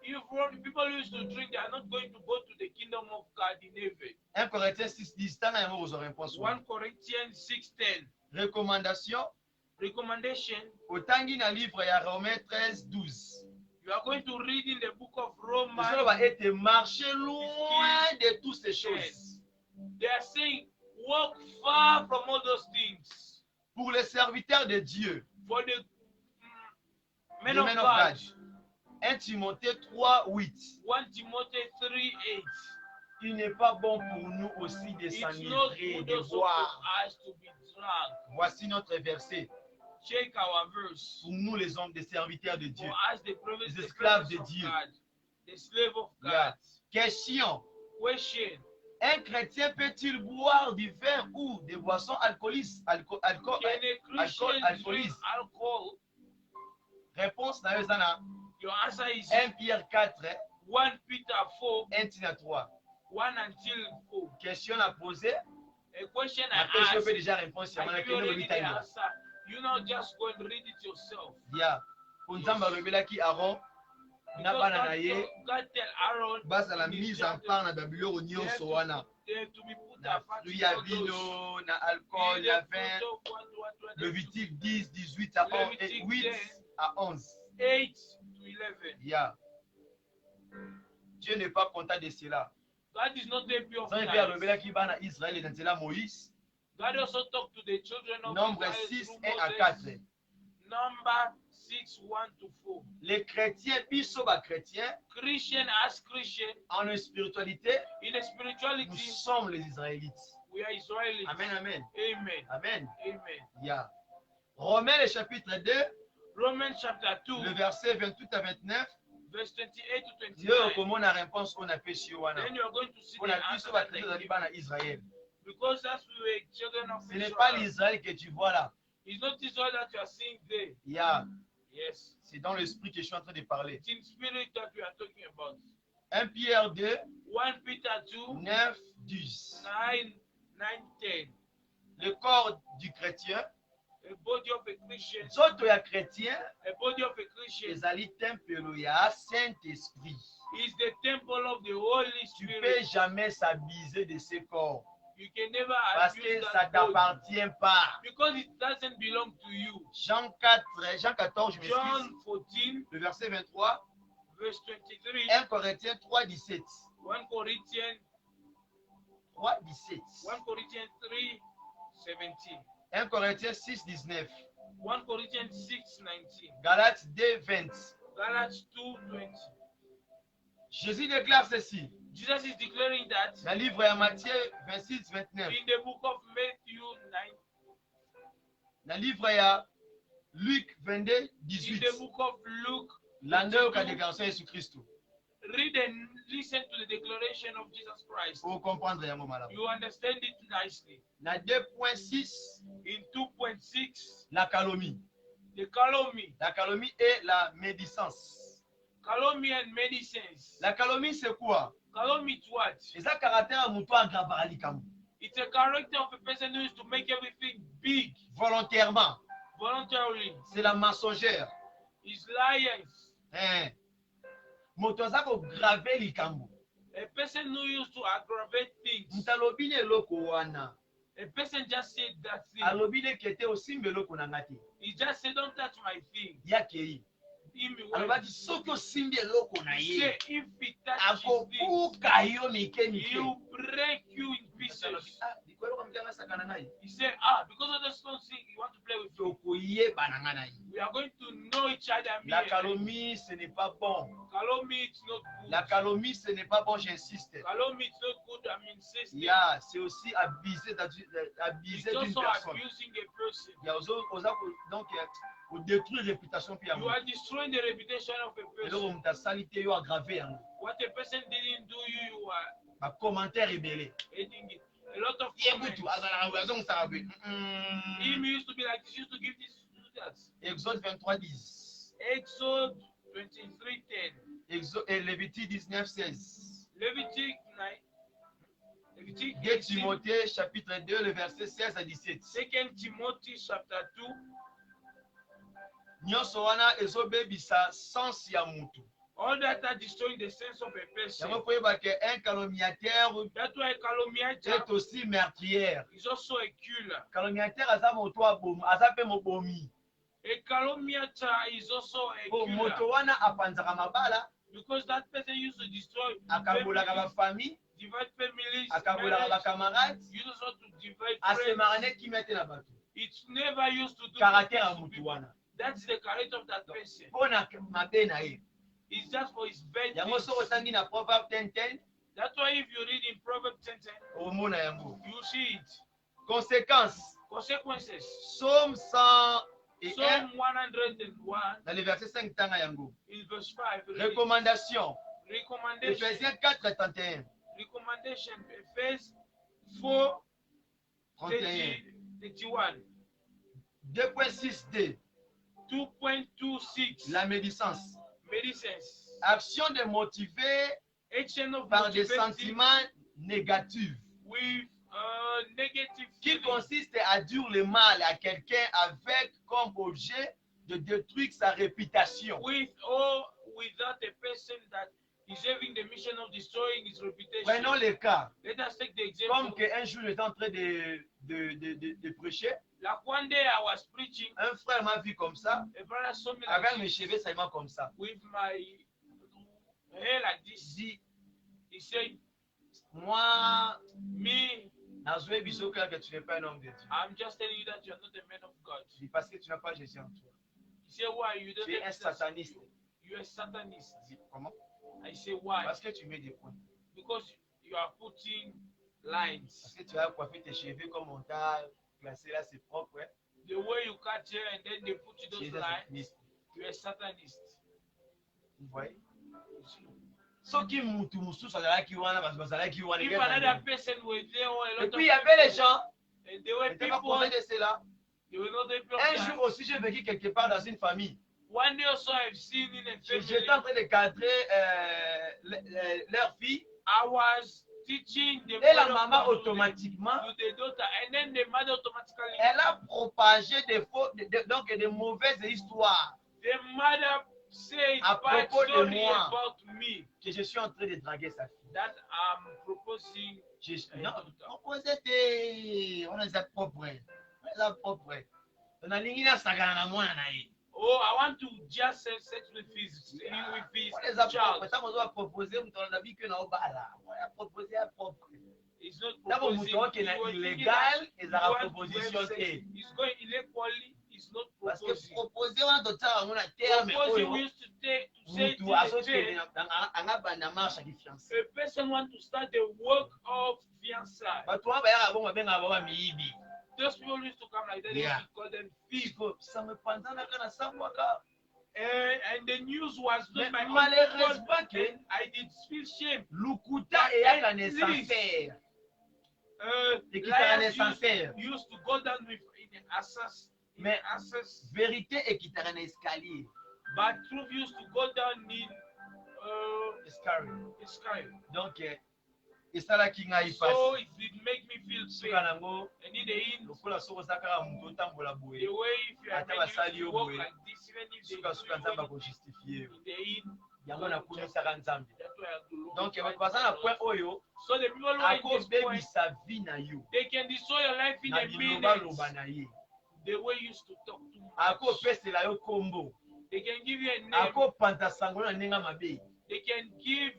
if people used to drink, they are not going to go to the kingdom of God in heaven. 1 Corinthiens 6:10, tant à vous aurez réponse. 1 Corinthians 6:10. Recommandation, Recommendation. otangi na livre ya Romains 13:12. You are going to read in the book of Romans. Cela va être marcher loin de toutes ces choses. They are saying, walk far from all those things. Pour les serviteurs de Dieu, For the men the of men of God. God. 1 Timothée 3:8. 1 Timothy 3:8. Il n'est pas bon pour nous aussi de It's not s'enivrer, good de also boire. for us to be drunk. Voici notre verset. Check our verse. Pour nous, les hommes, des serviteurs de Dieu. For us, the prophets, Les the esclaves prophets de of Dieu. God, the slave of God. Yeah. Question. Question. Un chrétien peut-il boire du vin ou des boissons alcooliques? Can a Christian drink alcoholisme. alcohol? Réponse na yozana. Your answer is 1 Pierre 4, 1 Peter 4, 1 Tina 3. 1 until 4. Question à poser. A question I Après, je ask, peux déjà répondre. I give you already the answer. You now just go and read it yourself. Yeah. Pour Nzamba rebelaki Aaron, na bana na ye God tell Aaron bazala and his mise en children, part na babiloko nyonso wana they have to be put na apart fruit in ya all those. vino na alcool In na the vin. fruit of what Levitique 10, 18 à 11, Levitique 8 10. à 11. 8 to 11. Yeah. Dieu n'est pas content de cela. God is not happy of Sans that. faire le qui va à Israël et dans Moïse. God also talked to the children of Nombre Israel 6, through 1 à Moses. 4. Number 6, 1 to 4. Les chrétiens, bisoba chrétiens, Christian as Christian, en une spiritualité, in a nous spirituality, sommes les Israélites. we are Israelis. Amen, amen. Amen. Amen. Amen. Yeah. Romains, le chapitre 2, Romans chapter 2, le verset 28 à 29. verse 28 to Dieu, 29. comment la réponse qu'on a fait sur Wana. Then you are going to see On the a answer bisoba that they chrétiens give. dans Israël. Because that's we were children of Ce n'est pas Israel. l'Israël que tu vois là. It's not Israel that you are seeing there. Yeah. Yes. C'est dans l'esprit que je suis en train de parler. It's in spirit that we are talking about. 1 Pierre 2, 1 Peter 2, 9, 10. 9, 10. Le corps du chrétien, A body of a Christian, zoto ya chrétien, a body of a Christian ezali tempelo ya Saint-Esprit. is the temple of the Holy Tu Spirit. peux jamais s'abuser de ce corps You can never parce abuse que ça that body t'appartient pas. because it doesn't belong to you. Jean 14, je John m'excuse, 14, le verset 23, verse 23, 1 Corinthiens 3, 17. 1 Corinthians 3, 17. 1 Corinthians 3, 17, 1 Corinthiens 6, 19. 1 Corinthians 6, 19, Galates 2, 20. Galatians 2, 20. Jésus déclare ceci. Jesus is declaring that Dans le livre de Matthieu 26, 29. in the book of Matthew 9, Dans le livre de Luc 22, in 18. the book of Luke, L'année qu'a déclaré Jésus-Christ. read and listen to the declaration of Jesus Christ. Pour comprendre yango malamu. You understand it nicely. Dans 2.6, In 2.6, la calomnie. the calumny. La calomnie et la médisance. Calumny and medicines. La calomnie, c'est quoi? Calumny is what? C'est ça caractère à mouton à likamu. It's a character of a person who is to make everything big Volontairement. voluntarily. C'est la mensongère. It's liars. Hein? Moto aza ko graver likamu. A person who used to aggravate things. Mutalobi ne loko wana. A person just said that thing. Alobi ne kete osimbe loko na ngati. He just said, don't touch my thing. Yakei. Him, Alobaki soki osimbi eloko na say, ye. if he touches things, Akokuka yo mike he mike. will break you in pieces. Ah, likwelo kwa mtanga sakana ngai. He said, because of this thing, you want to play with you. Tokoyeba na ngai na ye. We are going to know each other. me La and calomnie, ce n'est pas bon. Calumny, it's not good. La calomnie, ce n'est pas bon, j'insiste. Calumny, it's not good. I'm insisting. Yeah, c'est aussi abuser It's d'une also personne. abusing a person. Il y a donc au détruire la réputation puis You are destroying the reputation of a et donc person. on t'a salité yo aggravé hein. What a person didn't do, you are Ba commentaire rebelle. aiding it. A lot of Yebutu comments. azala raison ça va. Him used to be like this, used to give this, to that. Exode 23:10. Exode 23:10. Exode et Lévitique 19:16. Levitique 9. Levitique 2 18. Timothée chapitre 2 le verset 16 à 17. 2 Timothy chapter 2. Nyonso wana ezobebisa sens ya mutu. All that are destroying the sense of a person. Yango koyeba que un calomniateur That's why calumniator est aussi meurtrière. is also a killer. Calomniateur aza moto abomi, aza pe mobomi. A calumniator is also a Po moto killer. wana apanzaka mabala, Because that person used to destroy akabolaka ba families, famille, divide families, akabolaka ba marriage, camarades, used also to divide asemarane friends. kimia te na bato. It's never used to do Caractère that ya to mutu people. wana. That's the character of that person. Pona mabe na ye. It's just for his bad Yango things. so otangi na Proverbe 10:10, That's why if you read in Proverbs 10:10, omona yango. you see it. Conséquence, Consequences. Psaume 101 Psalm 101 dans le verset 5 tanga yango. in verse 5. read it. Recommandation, Recommendation. Ephésiens 4:31. Recommendation. Ephesians 4, 31. 31. 2.6d, 2.26. la médisance. Medicines. Action de motiver Action of par des motivating sentiments négatifs with negative qui feelings. consiste à dire le mal à quelqu'un avec comme objet de détruire sa réputation. with or without a person that is having the mission of destroying his reputation. Prenons le cas. Let us take the Comme example. qu'un jour j'étais en train de prêcher, Like one day I was preaching, un frère m'a vu comme ça, a brother saw me avec like mes this, cheveux seulement comme ça. with my hair like Il this. dit, He said, moi, me, Nazoué Bisoka, que tu n'es pas un homme de Dieu. I'm just telling you that you are not a man of God. Je dis, parce que tu n'as pas Jésus en toi. He said, why? You don't Tu es un have Jesus. sataniste. You're a satanist. Je dis, comment? I say, why? Parce que tu mets des points. Because you are putting Parce lines. que tu as coiffé tes cheveux comme on t'a placé là, c'est propre. Hein? The way you cut hair and then they put you Tu es those un lines, sataniste. you're a satanist. Vous voyez? Soki mutu mususu azalaki wana parce que bazalaki wana. If another person was there or a Et lot puis il y of avait les gens, and there were n'étaient pas people, contents de cela. they were not able Un to. jour aussi, j'ai vécu quelque part dans une famille. One day also I've seen in a family, J'étais en train de cadrer leur fille I was teaching the et la word of maman God automatiquement, to the daughter, and then the mother automatically, elle a propagé donc des mauvaises histoires the mother said à bad propos de story moi. about me Que je suis en train de draguer sa fille. that I'm proposing. Non, proposé, on est propre. On est propre. On a l'ingénieur sagana na mwana na ye. Oh, I want to just have sex with his On les child. propre. Ça, on doit proposer, on a vu que na obala. On a proposé à propre. He's not D'abord, proposing. on qui He est was thinking illégal, that et he la wants to proposition have sex. est. He's going illegally. He's not Parce que proposing. proposer, on a d'autres on a terme. Proposing, we used to say Mutu to aso the church, ke na banda marche qui fiancé. a person want to start the work of fiançailles. Bato ba ya bon ba benga ba miibi. Those people used to come like that. Yeah. They call them thieves. Ça me pendant kana sambwaka. And the news was not my own Malheureusement fault, que and I did feel shame. Lukuta et yaka nécessaire. Et qui t'a Liars nécessaire. used to go down with in access, Mais access, vérité et qui t'a un escalier. but truth used to go down in Escalier. sky. Donc et ça là qui ngai So passe. it did make me feel pain. Suka nango And in the end, lokola soko saka muto tambola the boye. way if you are Ata making basali you yo walk boye. like this, even if they Suka do nzamba it, ko justifier. in the end, Yango na kumisaka nzambe. that's why I have to look Donc right baza na now. point oyo So the people who are in ako this point, baby sa vie na yo. they can destroy your life in Na a biloba minute. loba na ye. The way you used to talk too Ako much. pesela yo kombo. They can give you a name. Ako panta sango na ndenge mabe. They can give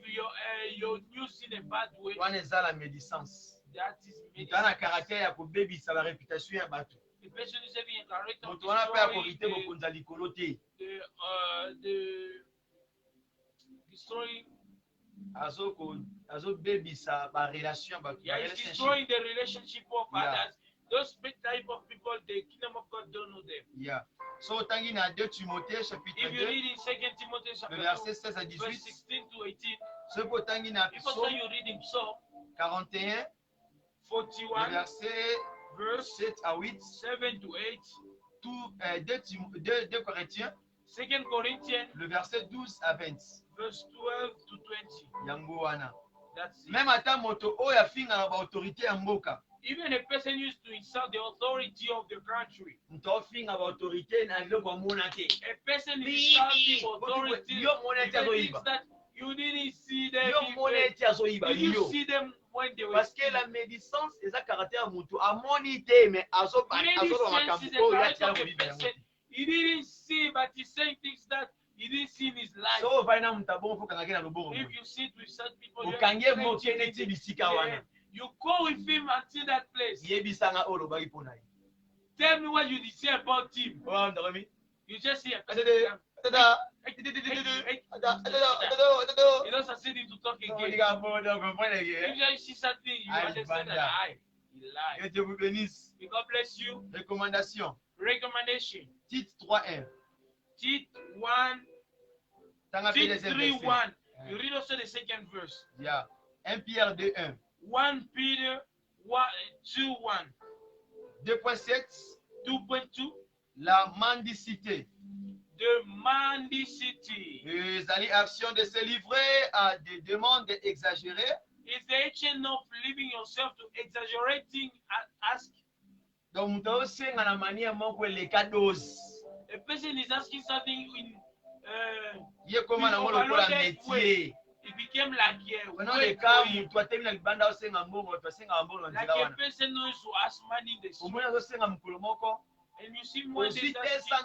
your news in a bad way. Wana eza la médisance. That is Ita na medicine. caractère ya kobebisa la réputation ya bato. The person is having a character of Moto wana pe destroying akorite bokonza likolo te. destroying. Azobebisa ba relation ya bato. Yeah, Ba it's relationship. destroying the relationship of Yeah. others. Those type of people, the kingdom of God don't know them. Yeah. So otangi na 2 Timothée chapitre If you 2, read in 2 Timothy le chapter 2, verset 16 à verse 18. 16 to 18, Ce otangi na if also Psaume you read in Psalm 41, le 41, verset verse 7 à 8. 7 to 8, Tout 2 Corinthiens, 2 Corinthians, le verset 12 à 20. verse 12 to 20. Yango wana. That's it. Même ata moto oyo afinga na ba autorité ya mboka. Even a person used to insult the authority of the country. Moto ofinga ba autorité na biloko mona te. A person is Bibi, insulting authority. yo mona ete Even azoyiba. things that you didn't see them. Yo mona ete azoyiba Did you yo. see them when they were Parce que la médisance eza caractère ya moto amoni te mais azoba Medicine is makambo the oyo character atia of a koyiba yango. person. He didn't see, but he's saying things that he didn't see in his life. So ovai na moto abongo fo kangaki na loboko. If you sit with such people, you Okangi have to moke train neti him. bisika wana. You go with him until that place. Yebisanga oyo lobaki mpona ye. Tell me what you did say about him. Oyo ndoromi. You just see a Atete, person. atata, You don't succeed him to talk again. Olinga bodo comprendre If que you see something, you Aïe, understand that banda. he lied. que Dieu vous bénisse. May God bless you. Recommandation. Recommendation. Tite 3:1. Tite 1, Tanga fait Tite les 3, 1. versets. You read also the second verse. Yeah. 1 Pierre 2:1. 1 Peter 2:1. 2.7. 2.2. La mendicité. The mendicity Les actions de se livrer à des demandes exagérées. is the action of leaving yourself to exaggerating and ask. Donc, muto osenga na mania moko eleka dose. A person is asking something in Ye koma na ngolo kola métier. it became like Pendant les cas mutu atemi na libanda osenga mbongo, tosenga mbongo na like nzela a wana. person knows to ask money in the street. Omona osenga mukolo moko. And you see one day Aussi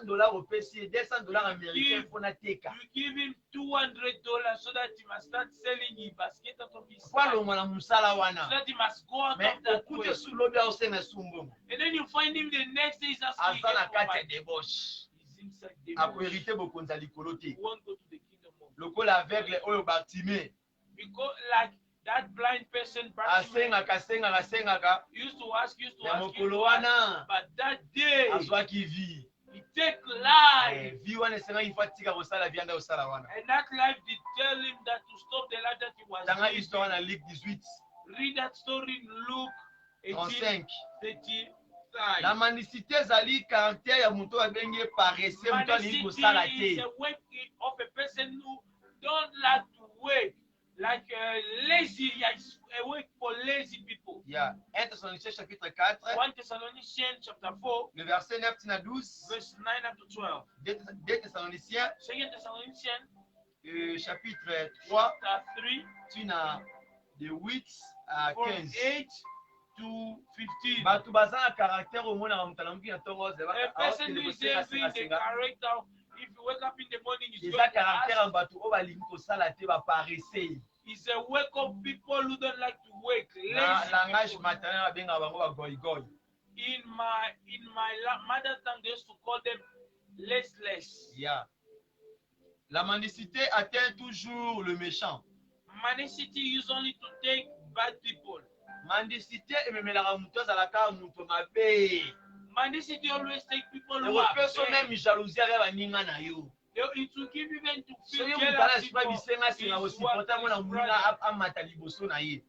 $200 au PC, $200 américains pour na teka. you give him $200 so that he must start selling his basket out of his Kwa hand. longo na musala So wana. that he must go out Mais of that way. okute su lobi osenga sumbongo. And then you find him the next day he's asking Aza na for kati ya money. débauche. He's inside the Ako hérité bokonzi ya likolo te. He won't go to the kingdom of God. Lokola aveugle oyo Bartimée. Because like that blind person Asengaka. used to ask, Na mokolo wana. but that day Azwaki vie. he take life. Vie wana esenga ifa tika kosala vianda osala wana. And that life did tell him that to stop the life that he was Tanga living. histoire na Luc 18. Read that story in Luke 35. 18:35. La manicité ezali caractère ya moto abenge paresseux, moto alingi kosala Is te. a work of a person who don't like to work, like lazy, yes, a work for lazy people. Yeah. 1 Thessaloniciens chapitre 4, 1 Thessalonians chapter 4, le verset 9 à 12. verse 9 up to 12. 2 Thessaloniciens 2 Thessalonians chapitre 3, chapter 3, tu n'as de 8 à from 15. 8 to 15. Bato baza na caractère au monde na mutala mki na tongo A person who is having the character, if you wake up in the morning, he's eza going to caractère ask. ya bato oyo balingi kosala te baparesseux. It's a work of people who don't like to work. Na Lazy langage people. maternel babenga bango bagoyigoyi. In my mother tongue, they used to call them listless. Yeah. La mendicité atteint toujours le méchant. Mendicity used only to take bad people. Mendicité ememelaka moto azalaka moto mabe. Mendicity always take people who are Ekopeso bad. même jalousie ya baninga na yo. It will give even to feel soki moto jealous alasipa people bisenga singa is kosiporte what ngo na his moninga brother. amata liboso na ye.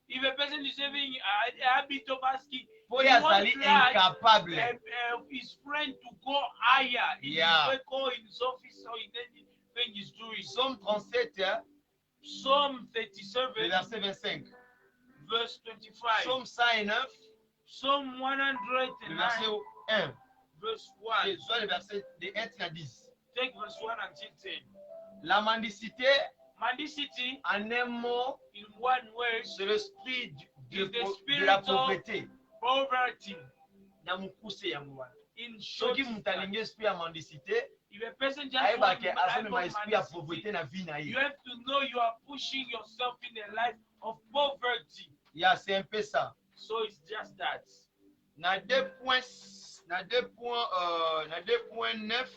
If a person is having a habit of asking, Po he ye won't azali like, incapable. his friend to go higher in Yeah. his work or in his office or in anything he's doing. Psaume 37, hein, Psalm le 37, verset 25. verse 25. Psaume 109, Psalm le verset 109, 1. verse 1. Et soit le verset de 1 à 10. Take verse 1 until 10. La mendicité, Mendicity, en un mot, in one word, c'est l'esprit is the de spirit la of pauvreté. poverty. Na mukuse ya mwana. In short, Soki moto alingi esprit ya mendicité, if a person just ayebake wants azomema esprit ya pauvreté mendicity, na vie na ye. you have to know you are pushing yourself in a life of poverty. Yeah, c'est un peu ça. So it's just that. Na 2.9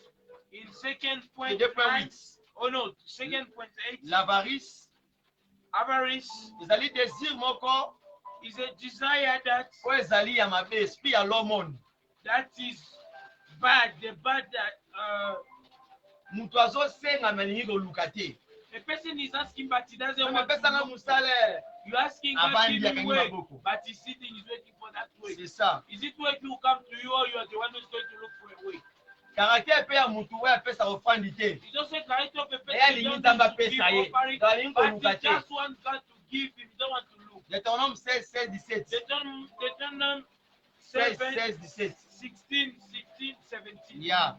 In second et point 2.8, 9, oh no, second point 8, l'avarice, avarice ezali désir moko is a desire that oyo ezali ya mabe, esprit ya l'hormone. is bad, the bad that Mutu azosenga me alingi koluka te. a person is asking but he doesn't Soki want to apesanga look. musalaire, You're asking God Avandi give him akangi work, maboko. but he's sitting, he's waiting for that work. c'est ça. Is it work will come to you or you are the one who's going to look for a way? Caractère pe ya mutu oyo apesa ofandi te. It's just a character of a person Eye who alingi don't nzambe need to give apesa ye. offering, Donc alingi but koluka he te. just wants God to give him, he don't want to look. Deutéronome 16, 16, 17. Deuteronomy 16, 7, 16, 17. 16, 16, 17. Yeah.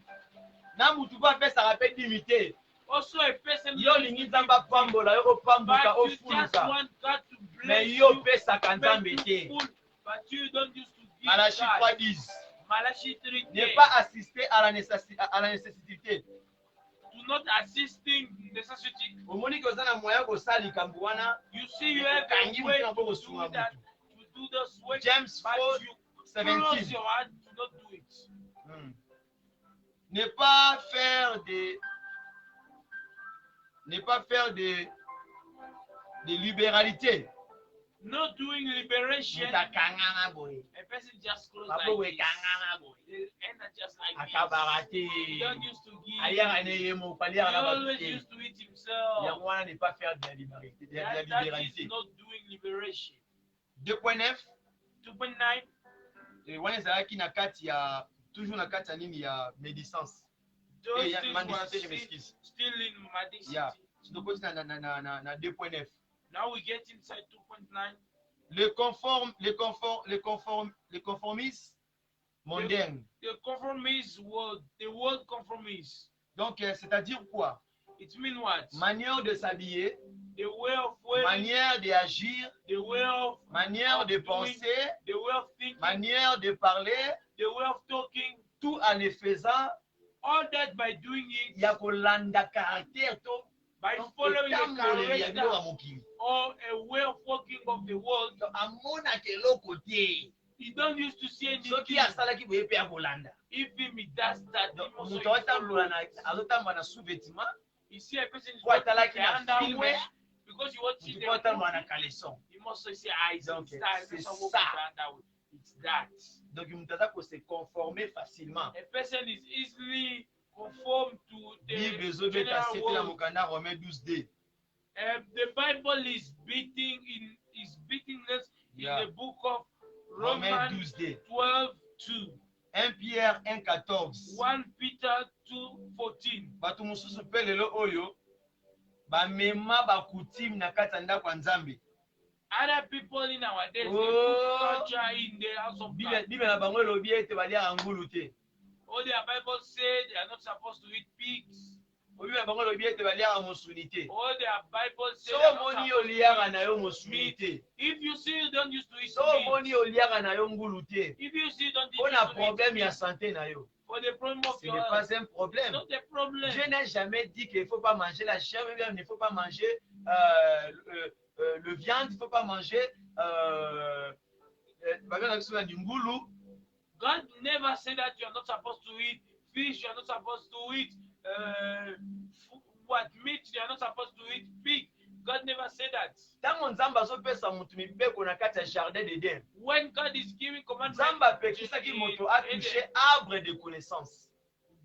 Na mutu po apesaka pe dimité. Also a person Yo olingi nzambe apambola yo opambuka but you just ofuluka. want God to bless Mais you, yo opesaka make nzambe you te. full, but you don't used to give Malachie God. 3:10. Malachi 3, Ne pas assister à la nécessité. do not assisting necessity. Omoni ke oza na moyen kosala likambo wana. You see, you have a way to do that, to do this work, James but 4, you 17. close your heart to not do it. Ne pas faire de libéralité. Not doing liberation, Mutakangana boye. a person just close Babo like we this. kangana boye. They end up just like this. Akabarate. He don't used to give. Aliya ne yemo, He paliya na always babite. used to eat himself. Yango wana ne pas faire de la libéralité. De la That is libéralité. not doing liberation. 2.9. 2.9. Wana ezalaki na kati ya toujours na kati ya nini ya médisance. Those Yeah, things mendicité, je were m'excuse. still in mendicity. Yeah. Tukoti na 2.9. Now we get inside 2.9. Le conformisme mondaine. The conformist world, the world conformist. Donc, c'est-à-dire quoi? It means what? Manière de s'habiller, The way of wearing, manière d'agir, the way of manière de doing, penser, the way of thinking, manière de parler, the way of talking, tout en le faisant, all that by doing il it, y a kolanda caractère to by donc, following the kotambolela ya biloko ya character mokili. or a way of walking of the world. Donc, amonaka eloko te. You don't used to see anything. Soki asalaki boye pe akolanda. If he does that, he Donc, must moto also azotambola na sous-vêtement, you see a person is po walking atalaki with the na film, underwear because you watch moto the po atambola na movie, caleçon. you must say, it's Donc, style, c'est someone with ça. the underwear. It's that. Donc, moto aza se conformer facilement. A person is easily conformed to Bible the ezobeta general sete na world. mokanda Romains 12:2. The Bible is beating us Yeah. in the book of Romains Romans 12:2. 12:2. 1 Pierre 1:14. 1 Peter 2:14. Bato mosusu mpe lelo oyo bamema bakutime na kati ya ndako ya Nzambe. Other people in our days, they Oh. put culture in the house of God. Bible na bango elobi ete baliaka ngulu te. All their Bible say they are not supposed to eat pigs. Bible na bango elobi ete baliaka mosuni te. All their Bible say So they are not omoni supposed oliaka to na yo eat mosuni meat. te. If you see you don't used to eat So meat, omoni oliaka na yo ngulu te. if you see you don't Mpo used na to eat problème ya meat, santé na yo. for the problem of Ce your n'est health, pas un it's problème. not a problem. Dieu n'a jamais dit qu'il ne faut pas manger la chair, mais il ne faut pas manger le viande, il ne faut pas manger God never said that you are not supposed to eat fish, you are not supposed to eat meat, you are not supposed to eat pig. God never said that. Ntango Nzambe azopesa mutu mibeko na kati ya jardin d'Eden, When God is giving commandments, Nzambe apekisaki moto atouche arbre de connaissance.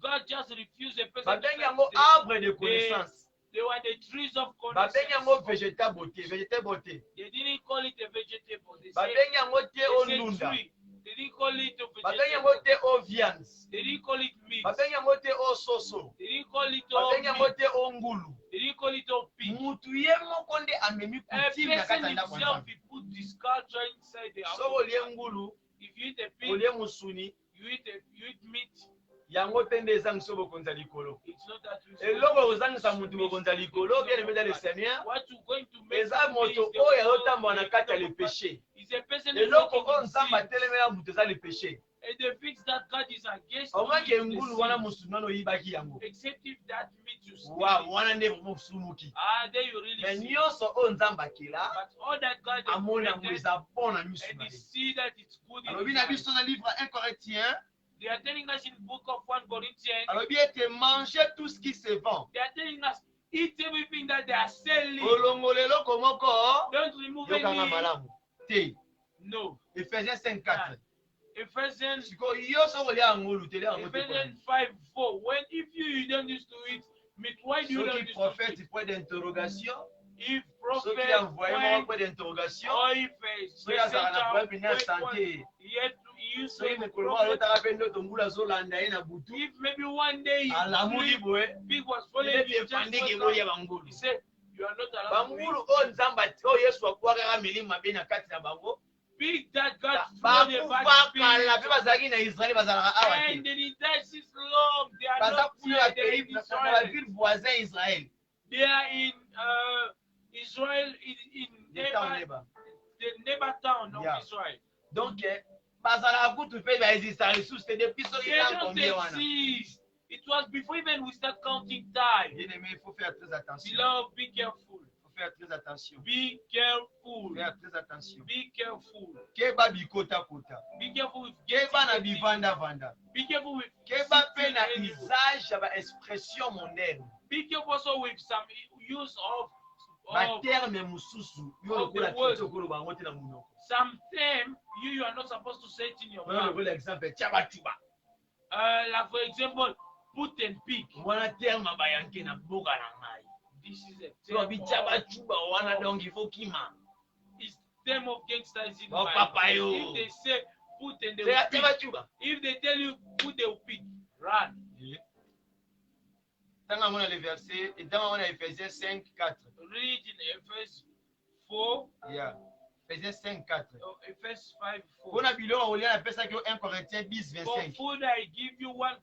God just refused the person. Babengi yango arbre de connaissance. They were the trees of Babengi yango connaissance. vegetable te. They didn't call it a vegetable. They Babengi yango te o said ndunda. tree. They didn't call it a Babengi yango vegetable. te o viande. They didn't call it meat. Babengi yango te o soso. They didn't call it Babengi yango meat. te o ngulu. They didn't call it pig. Mutu ye moko nde amemi A kutime na kati person ya ndako ya himself, Nzambe. he put this culture inside the house. So olie ngulu, If you eat a pig, olie musuni, you eat meat. yango te nde ezangisa bokonzi ya likolo. It's not that we Eloko ozangisa mutu bokonzi ya likolo, bien aimé dans le Seigneur, what you're going to make eza moto oyo azotambola na kati ya le péché. is a person who's Eloko walking oyo in Nzambe sin. atelemela mutu eza le péché. And the things that God is against Omaki you is the ngulu wana sin. musuni wana oyibaki yango. Except if that meat you steal. Wa wana nde mosumuki. There you really Mais see. nyonso oyo Nzambe akela, But all that God has amona yango created, eza bon na miso and na you ye. see that it's good in Alobi His na eyes. biso na livre 1 Corinthiens, They are telling us in the book of 1 Corinthians, alobi ete manger tout ce qui se vend. they are telling us, eat everything that they are selling. Olongola eloko moko, Don't remove yokanga any. malamu te. No. Ephésiens 5:4. Ephesians Siko yo so kolia ngulu te yango te. Ephesians 5:4. When if you don't used to eat meat, why do you don't Soki used to prophète eat? point d'interrogation, If soki prophet envoyé went, point d'interrogation, or if soki azala na problème na santé, he had to use soki a mokolo moko prophet. alotaka mpe ndoto ngulu azolanda ye na butu, If maybe one day he alamuki sleep, boye, pig was following ete you, just efandiki woke boye up, bangulu. he said, you are not allowed to Bangulu eat. oyo Nzambe oyo Yesu akwakaka milimo mabe na kati na bango, Pig that God thrown a bad bakufakala mpe spirit. bazalaki na Israeli bazalaka awa And te. the dices long, they are Baza not kuna here, na they are pays in na Israel. ville voisin Israël. They are in Israel, in The town neighbor. the neighbor town of Yeah. Israel. Donc bazalaka kutu mpe baexista lisusu te depuis soki They na don't combien wana. exist. It was before even we start counting time. Bien aimé, il faut faire très attention. Beloved, be careful. Il faut faire très attention. Be careful. Faire très attention. Be careful. Keba bikota kota. Be careful with Keba na getting bivanda vanda. Be careful with Keba pe sitting na anywhere. usage ya ba expression mondaine. Be careful also with some use of Ba terme mususu yo of the lokola word. kito kolo bango te na munoko. some term you are not supposed to say it in your Moi mouth. lokola exemple chaba chuba. Like for example, put and pick. Mwana terme bayanke na boka na ngai. This is a So term bi of, chaba chuba wana donc il faut kima. it's term of gangsters in Oh, my papa, yo. If they say put and they C'est will ya pick. chaba chuba. If they tell you put, they will pick. Run. Tanga mona le verset et dans mona Ephésiens 5:4. Read in Ephesians 4. Yeah. Ephésiens 5, 4. Ephesians 5, 4. Mpona biloko olia napesaki yo 1 Corinthiens 10, For 25. food I give you 1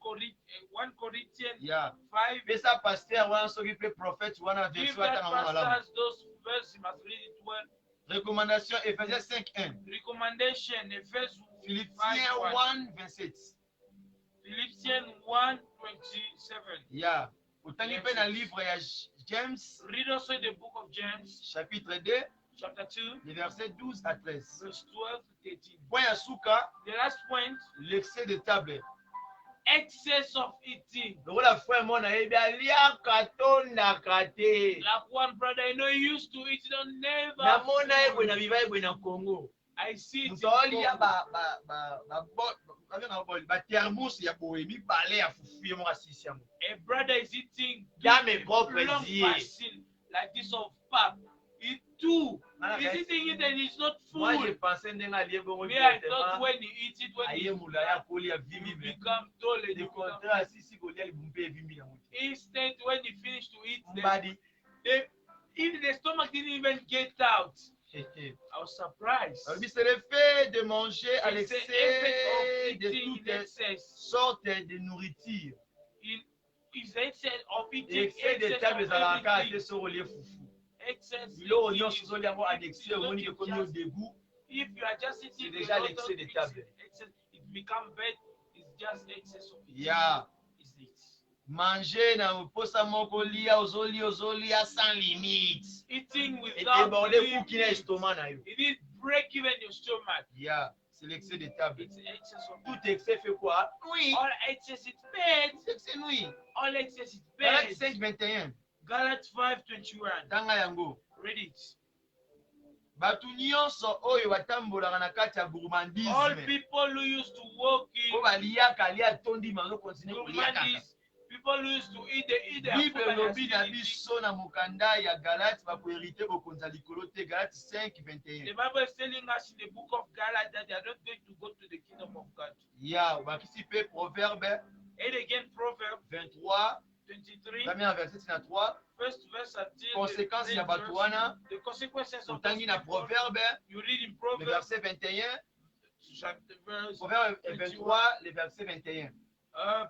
Corinthians Yeah. 5. Pesa pasteur wana soki mpe prophète wana Give version that atanga ngo malamu. pastors those verses, you must read it well. Recommandation Ephésiens 5, 1. Recommendation Ephesians 5, Philippiens 1. 1, 27. Philippians 1, 27. Yeah. Utangi mpe na livre ya James, Read also the book of James, chapitre 2, chapter 2, les versets 12 à 13. verse 12 to 13. Point ya suka, The last point, l'excès de table. excess of eating. Lokola frère mo nayebi aliaka tondaka te. Like one brother, I know he used to eat it on never. Namona ye boye na biba ye boye na Congo. I see it. Moto aolia ba thermos ya boye mibale ya fufu ye mo asisi yango. A brother is eating Dans mes propres long yeux. basin like this of pap. It too. He's eating it and it's not Moi je food. pensais ndenga alie bongo Me, I thought when you eat it, when aye you mula ya kolia vimi you me. become dull and De you become contrat sisi kolia libumpe vimi na mutu. instant when you finish to eat them, Mbadi. even the stomach didn't even get out. I was surprised. C'est le fait de manger à It's the l'excès effect of de eating in toutes excess. sortes de nourriture. It's the excess of eating Excès de excess table of ezalaka ate everything. soko olie fufu. Excess Biloko eating nyonso is- ozoli yango annexé omoni ke komi au début. If you are just eating C'est déjà a lot l'excès of de table. excess, it become bad. It's just excess of eating. Ya Is it? manger na posa moko lia ozolia sans limite. Eating Et without déborde limit. kuki na estomac na yo. It did break even your stomach. Ya c'est l'excès de table. It's excess of Tout excès fait quoi? Oui. all excess is bad. Excès oui. All excess is Galates bad. 5, 21. Galates 5:21. Tanga yango. Read it. Bato nyonso oyo batambolaka na kati ya All gourmandisme. people who used to walk Po in baliaka lia tondi mazo continue kolia kaka. gourmandis, people who used to eat, they eat their food Bible by lobi na acidity. biso na mokanda ya Galate bakoherite bokonza likolo te. Galate 5, The 21. Bible is telling us in the book of Galates that they are not going to go to the kingdom of God. Ya bakisi pe Proverbe And again, Proverbs 23, 23, premier verset na 3. first verse until Conséquence the ya third bato verse. wana The consequences of otangi those na people, Proverbe you read in le Proverbs verset 21. chapter verse Proverbe 23, le verset 21.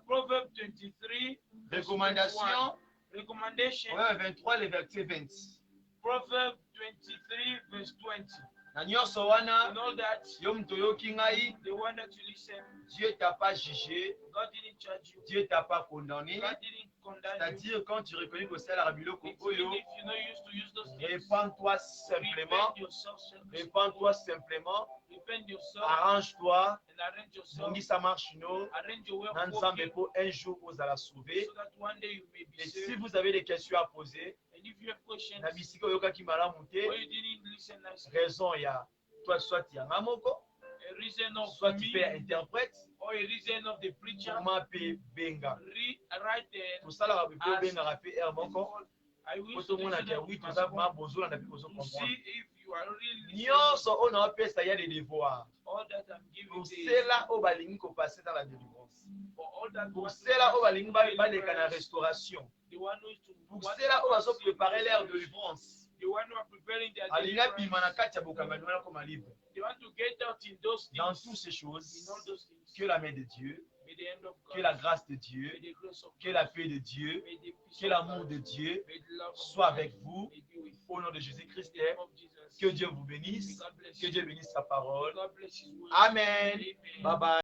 Proverbs 23 verse 21. Recommandation. Recommendation Proverbe 23, le verset 20. Proverbs 23 verse 20. Na nyonso wana You know that yo moto oyoki ngai, the one that you listen, Dieu t'a pas jugé, God didn't judge you. Dieu t'a pas condamné. God didn't condemn you. C'est-à-dire quand tu reconnais que c'est la biloko It's oyo, even if you know you used to use those things, répands-toi simplement, repent yourself, répands-toi simplement, repent yourself arrange-toi, and arrange yourself, bongisa marche no, arrange your way na of nzambe walking po un jour ozala sauvé. so that one day you may be Et saved. si vous avez des questions à poser, And if you have questions na bisika oyokaki malamu te, or you didn't listen nicely, raison ya toi soit yanga moko, a reason of soit tu peux me interprète, or a reason of the preacher, comment pe benga. write there. Tosalaka pe po bengaka pe er moko, I po wish to tomona ke oui toza ma bozola na pe kozo to comprendre. see if you are really listening Nyonso oyo naopesa ya des devoirs. all that I'm giving Pour you, cela oyo balingi kopase dans la délivrance. for all that Pour one cela oyo who balingi wants baleka na deliverance, restauration. the one who is to Pour want cela to oyo bazopréparer see leur deliverance, délivrance. the one who are preparing their Alingi abima na deliverance, kati ya bokambani wana koma libre. they want to get out in those Dans things, toutes ces in choses, all those things, que la main de Dieu, may the end of que la God, grâce de Dieu, may the grace of que la God, paix de Dieu, may the peace que of l'amour God, de Dieu may the love of soit God, avec vous. may be with you. Au nom de Jésus-Christ, In the name of Jesus. que Dieu vous May bénisse, God bless que you. Dieu bénisse sa May parole. God bless His word. Amen. Amen. Bye bye.